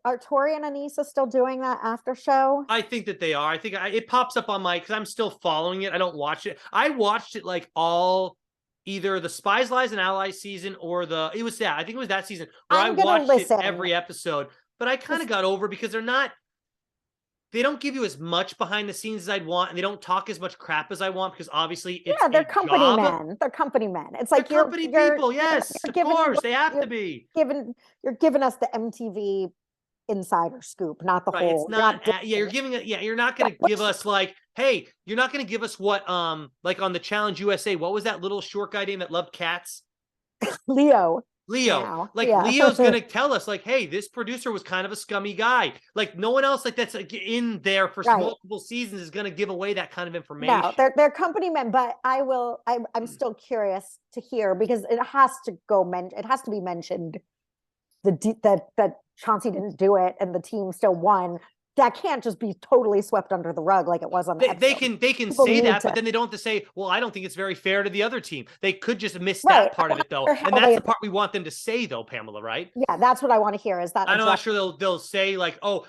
Speaker 2: are Tori and Anissa still doing that after show? I think that they are. I think it pops up on my, because I'm still following it. I don't watch it. I watched it like all, either the Spies, Lies, and Allies season, or I think it was that season where I watched it every episode. But I kind of got over, because they don't give you as much behind the scenes as I'd want, and they don't talk as much crap as I want, because obviously it's they're company men. They're company men. It's like
Speaker 1: they're company people. Yes, of course, they have to be.
Speaker 2: You're giving us the MTV insider scoop, not the whole.
Speaker 1: It's not. You're giving it. Yeah, you're not going to give us like, hey, you're not going to give us what like on the Challenge USA. What was that little short guy name that loved cats?
Speaker 2: Leo.
Speaker 1: Leo's gonna tell us like, hey, this producer was kind of a scummy guy. Like, no one else like that's in there for multiple seasons is gonna give away that kind of information.
Speaker 2: No, they're company men, but I'm still curious to hear, because it has to be mentioned that Chauncey didn't do it and the team still won. That can't just be totally swept under the rug like it was on the episode.
Speaker 1: They can say that, but then they don't have to say, well, I don't think it's very fair to the other team. They could just miss that part of it, though. And that's the part we want them to say, though, Pamela, right?
Speaker 2: Yeah, that's what I want to hear, is that.
Speaker 1: I'm not sure they'll say, like, oh,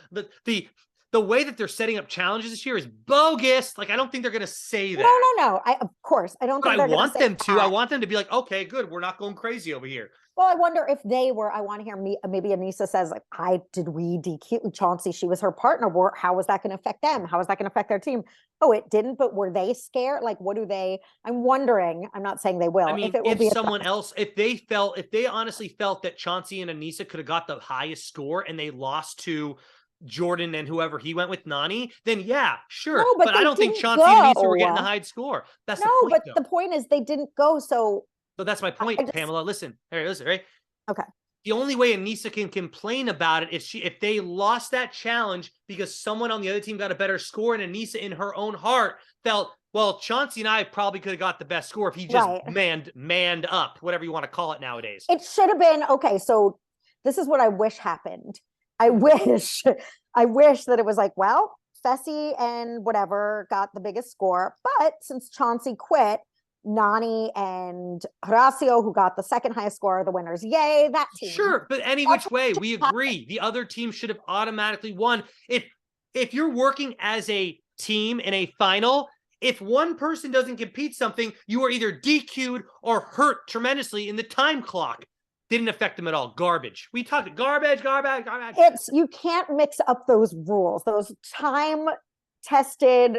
Speaker 1: the way that they're setting up challenges this year is bogus. Like, I don't think they're going to say that.
Speaker 2: No. Of course. I don't think
Speaker 1: I want them to. I want them to be like, okay, good. We're not going crazy over here.
Speaker 2: Well, I wonder if they were. I want to hear maybe Anissa says, like, did we DQ Chauncey? She was her partner. How was that going to affect them? How was that going to affect their team? Oh, it didn't. But were they scared? Like, what do they? I'm wondering. I'm not saying they will.
Speaker 1: I mean, if someone else, if they honestly felt that Chauncey and Anissa could have got the highest score and they lost to Jordan and whoever he went with, Nani, then yeah, sure. No, but I don't think Chauncey and Anissa were getting the high score. That's the point,
Speaker 2: but the point is they didn't go. So
Speaker 1: that's my point, Pamela. Listen, right?
Speaker 2: Okay.
Speaker 1: The only way Anissa can complain about it is if they lost that challenge because someone on the other team got a better score, and Anissa in her own heart felt, well, Chauncey and I probably could have got the best score if he just manned up, whatever you want to call it nowadays.
Speaker 2: It should have been, okay, so this is what I wish happened. I wish that it was like, well, Fessy and whatever got the biggest score, but since Chauncey quit, Nani and Horacio, who got the second highest score, are the winners. Yay, that team.
Speaker 1: Sure, but any which way, we agree. The other team should have automatically won. If you're working as a team in a final, if one person doesn't compete something, you are either DQ'd or hurt tremendously in the time clock. didn't affect them at all. Garbage. We talked garbage.
Speaker 2: You can't mix up those rules, those time tested,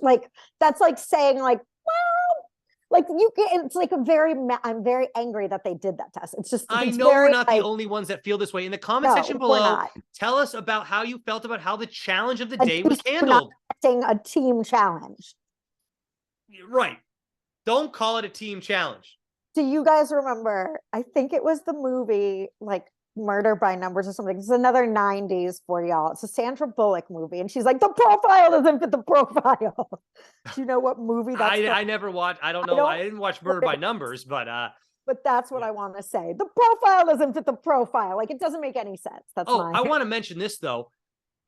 Speaker 2: like that's like saying like, well, like you get, it's like I'm very angry that they did that test. It's just,
Speaker 1: I
Speaker 2: it's
Speaker 1: know
Speaker 2: very,
Speaker 1: we're not the only ones that feel this way. In the comment section below, tell us about how you felt about how the challenge of the day was handled.
Speaker 2: A team challenge.
Speaker 1: Right. Don't call it a team challenge.
Speaker 2: Do you guys remember? I think it was the movie like Murder by Numbers or something. It's another 90s for y'all. It's a Sandra Bullock movie. And she's like, the profile doesn't fit the profile. Do you know what movie that's
Speaker 1: I never watched. I don't know. I didn't watch Murder by Numbers, but
Speaker 2: that's what I want to say. The profile doesn't fit the profile. Like, it doesn't make any sense. That's
Speaker 1: I want to mention this though.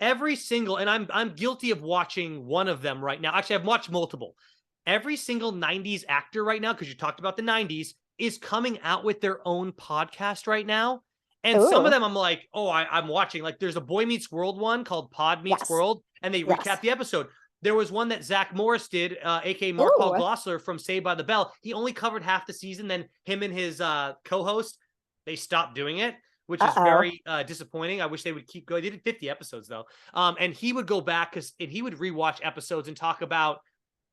Speaker 1: Every single, and I'm guilty of watching one of them right now. Actually, I've watched multiple. Every single 90s actor right now, because you talked about the 90s, is coming out with their own podcast right now. And some of them I'm like, I'm watching. Like there's a Boy Meets World one called Pod Meets World, and they recap the episode. There was one that Zach Morris did, aka Mark Paul Gosselaar from Saved by the Bell. He only covered half the season. Then him and his co-host, they stopped doing it, which is very disappointing. I wish they would keep going. They did 50 episodes though. And he would go back and he would rewatch episodes and talk about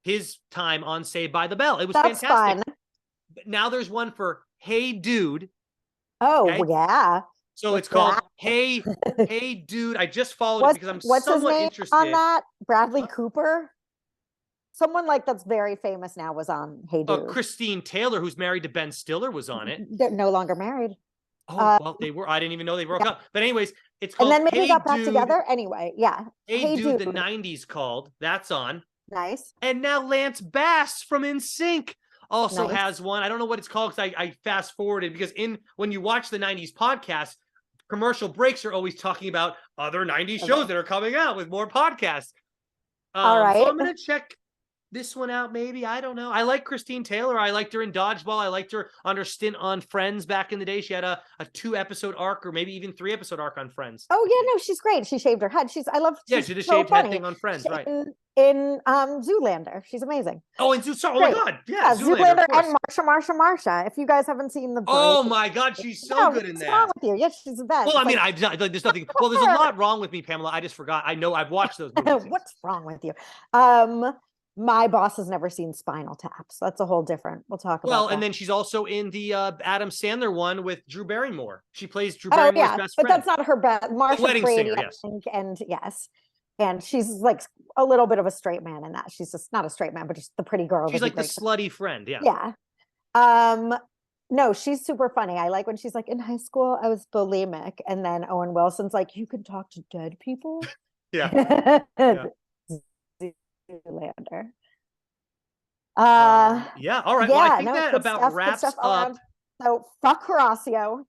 Speaker 1: his time on Saved by the Bell. It was fantastic. Fun. But now there's one for Hey Dude.
Speaker 2: Oh, okay? Yeah.
Speaker 1: So it's called Hey Dude. I just followed it because I'm somewhat interested.
Speaker 2: On that? Bradley Cooper? Someone like that's very famous now was on Hey Dude.
Speaker 1: Christine Taylor, who's married to Ben Stiller, was on it.
Speaker 2: They're no longer married.
Speaker 1: Oh, well, they were. I didn't even know they broke up. But anyways, it's called
Speaker 2: And then maybe they got back together. Anyway, yeah.
Speaker 1: Hey Dude, the 90s called. That's on.
Speaker 2: Nice.
Speaker 1: And now Lance Bass from NSYNC also has one. I don't know what it's called because I fast forwarded because when you watch the 90s podcast, commercial breaks are always talking about other 90s shows that are coming out with more podcasts.
Speaker 2: All right.
Speaker 1: So I'm going to check this one out, maybe. I don't know. I like Christine Taylor. I liked her in Dodgeball. I liked her on her stint on Friends back in the day. She had a 2-episode arc or maybe even 3-episode arc on Friends.
Speaker 2: Oh, yeah, no, she's great. She shaved her head. I love.
Speaker 1: Yeah, she did a shaved head thing on Friends, right?
Speaker 2: In Zoolander. She's amazing.
Speaker 1: Oh, and oh my God. Yeah,
Speaker 2: Zoolander and Marsha. If you guys haven't seen the break,
Speaker 1: oh my God, she's so good in that. What's
Speaker 2: wrong with you? Yes, she's the best.
Speaker 1: Well, I mean, there's nothing. Well, there's a lot wrong with me, Pamela. I just forgot. I know I've watched those movies.
Speaker 2: What's wrong with you? My boss has never seen Spinal Tap, so that's a whole different. We'll talk about.
Speaker 1: Well, and then she's also in the Adam Sandler one with Drew Barrymore. She plays Drew Barrymore's best friend.
Speaker 2: But that's not her best. Marsha Brady, singer, I think, and yes. And she's like a little bit of a straight man in that. She's just not a straight man, but just the pretty girl.
Speaker 1: She's like the slutty friend. Yeah.
Speaker 2: Yeah. No, she's super funny. I like when she's like, in high school, I was bulimic. And then Owen Wilson's like, you can talk to dead people.
Speaker 1: Yeah.
Speaker 2: Zoolander.
Speaker 1: Yeah. All right. Yeah, well, I think that about wraps up.
Speaker 2: So fuck Horacio.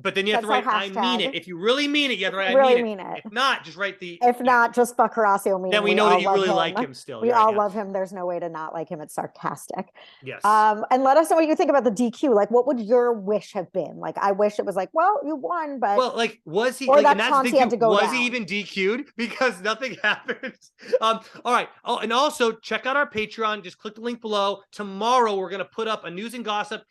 Speaker 1: But then you have to write, I mean it. If you really mean it, you have to write, I mean it. If not, just write the...
Speaker 2: If not, just fuck Horacio.
Speaker 1: Then we know that you really like him still.
Speaker 2: We all love him. There's no way to not like him. It's sarcastic.
Speaker 1: Yes.
Speaker 2: And let us know what you think about the DQ. Like, what would your wish have been? Like, I wish it was like, well, you won, but...
Speaker 1: Well, like, was he...
Speaker 2: Or
Speaker 1: like,
Speaker 2: that Chauncey had to go down.
Speaker 1: Was he even DQ'd? Because nothing happened. All right. Oh, and also, check out our Patreon. Just click the link below. Tomorrow, we're going to put up a news and gossip.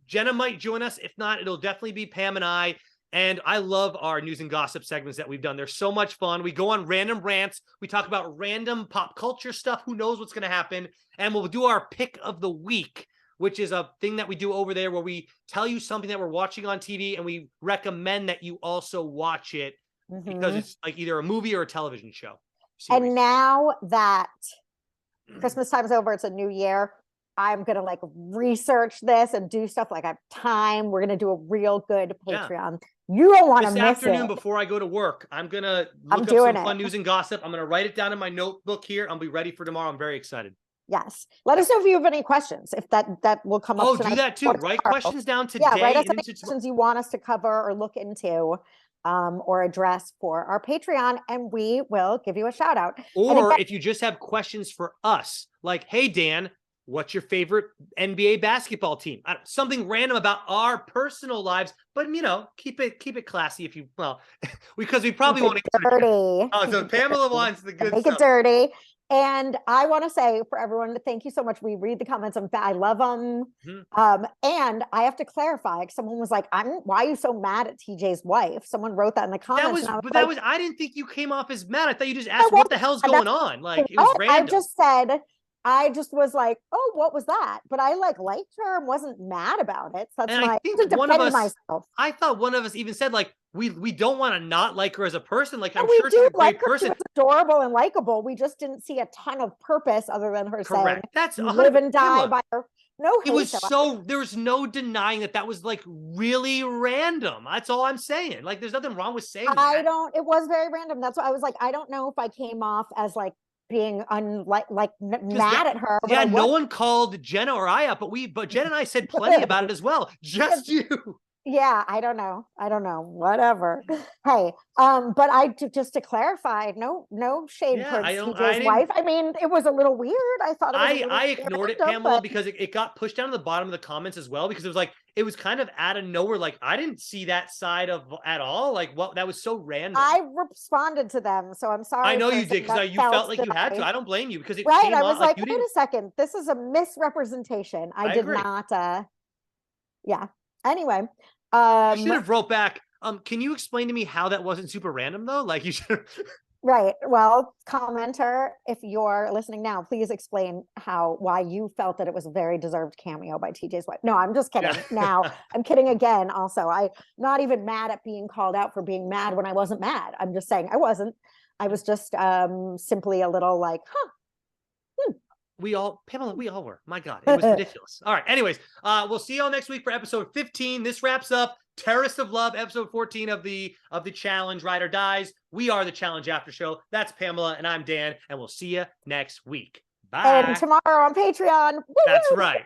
Speaker 1: Jenna might join us. If not, it'll definitely be Pam and I. And I love our news and gossip segments that we've done. They're so much fun. We go on random rants. We talk about random pop culture stuff. Who knows what's going to happen? And we'll do our pick of the week, which is a thing that we do over there where we tell you something that we're watching on TV and we recommend that you also watch it because it's like either a movie or a television show. Series.
Speaker 2: And now that Christmas time is over, it's a new year. I'm going to like research this and do stuff like I have time. We're going to do a real good Patreon. Yeah. You don't want to miss it. This
Speaker 1: afternoon before I go to work, I'm going to look up some fun news and gossip. I'm going to write it down in my notebook here. I'll be ready for tomorrow. I'm very excited.
Speaker 2: Yes. Let us know if you have any questions, if that will come up.
Speaker 1: Oh, do that too. Write questions down today.
Speaker 2: Yeah, write us any questions you want us to cover or look into or address for our Patreon, and we will give you a shout out.
Speaker 1: Or if you just have questions for us, like, hey, Dan, what's your favorite NBA basketball team? Something random about our personal lives, but keep it classy if you because we probably won't
Speaker 2: answer dirty.
Speaker 1: Oh, so Pamela wants the good
Speaker 2: Make
Speaker 1: stuff.
Speaker 2: It dirty. And I want to say for everyone, thank you so much. We read the comments. I love them. And I have to clarify. Someone was like, why are you so mad at TJ's wife? Someone wrote that in the comments.
Speaker 1: I didn't think you came off as mad. I thought you just asked what the hell's going on. Like, it was random.
Speaker 2: I just was like, oh, what was that? But I liked her and wasn't mad about it. So that's
Speaker 1: and
Speaker 2: my,
Speaker 1: I think one of us, myself. I thought one of us even said, like, we don't want to not like her as a person. Like, I'm sure she's a great person. She was
Speaker 2: adorable and likable. We just didn't see a ton of purpose other than her saying,
Speaker 1: that's
Speaker 2: live and die by her. No,
Speaker 1: it was so, there was no denying that was like really random. That's all I'm saying. Like, there's nothing wrong with saying that.
Speaker 2: It was very random. That's why I was like, I don't know if I came off as like being mad at her.
Speaker 1: Yeah, no one called Jenna or I up, but Jenna and I said plenty about it as well. Just you.
Speaker 2: Yeah, I don't know. Whatever. Hey, but just to clarify, no shade towards TJ's wife. I mean, it was a little weird. I thought
Speaker 1: I ignored it, Pamela, because it got pushed down to the bottom of the comments as well, because it was like, it was kind of out of nowhere. Like, I didn't see that side of at all. Like, what, that was so random.
Speaker 2: I responded to them, so I'm sorry.
Speaker 1: I know you did, because you felt like you had to. I don't blame you, because it
Speaker 2: came I was like, wait a second, this is a misrepresentation. I did agree. Not. Yeah. Anyway,
Speaker 1: you should have wrote back. Can you explain to me how that wasn't super random though? Like, you should.
Speaker 2: Right. Well, commenter, if you're listening now, please explain why you felt that it was a very deserved cameo by TJ's wife. No, I'm just kidding. Yeah. Now, I'm kidding again. Also, I'm not even mad at being called out for being mad when I wasn't mad. I'm just saying I wasn't. I was just simply a little like,
Speaker 1: Pamela, we all were. My God, it was ridiculous. All right. Anyways, we'll see y'all next week for episode 15. This wraps up Terrorist of Love, episode 14 of the challenge. Ride or Dies. We are the Challenge After Show. That's Pamela, and I'm Dan, and we'll see you next week. Bye.
Speaker 2: And tomorrow on Patreon.
Speaker 1: That's right.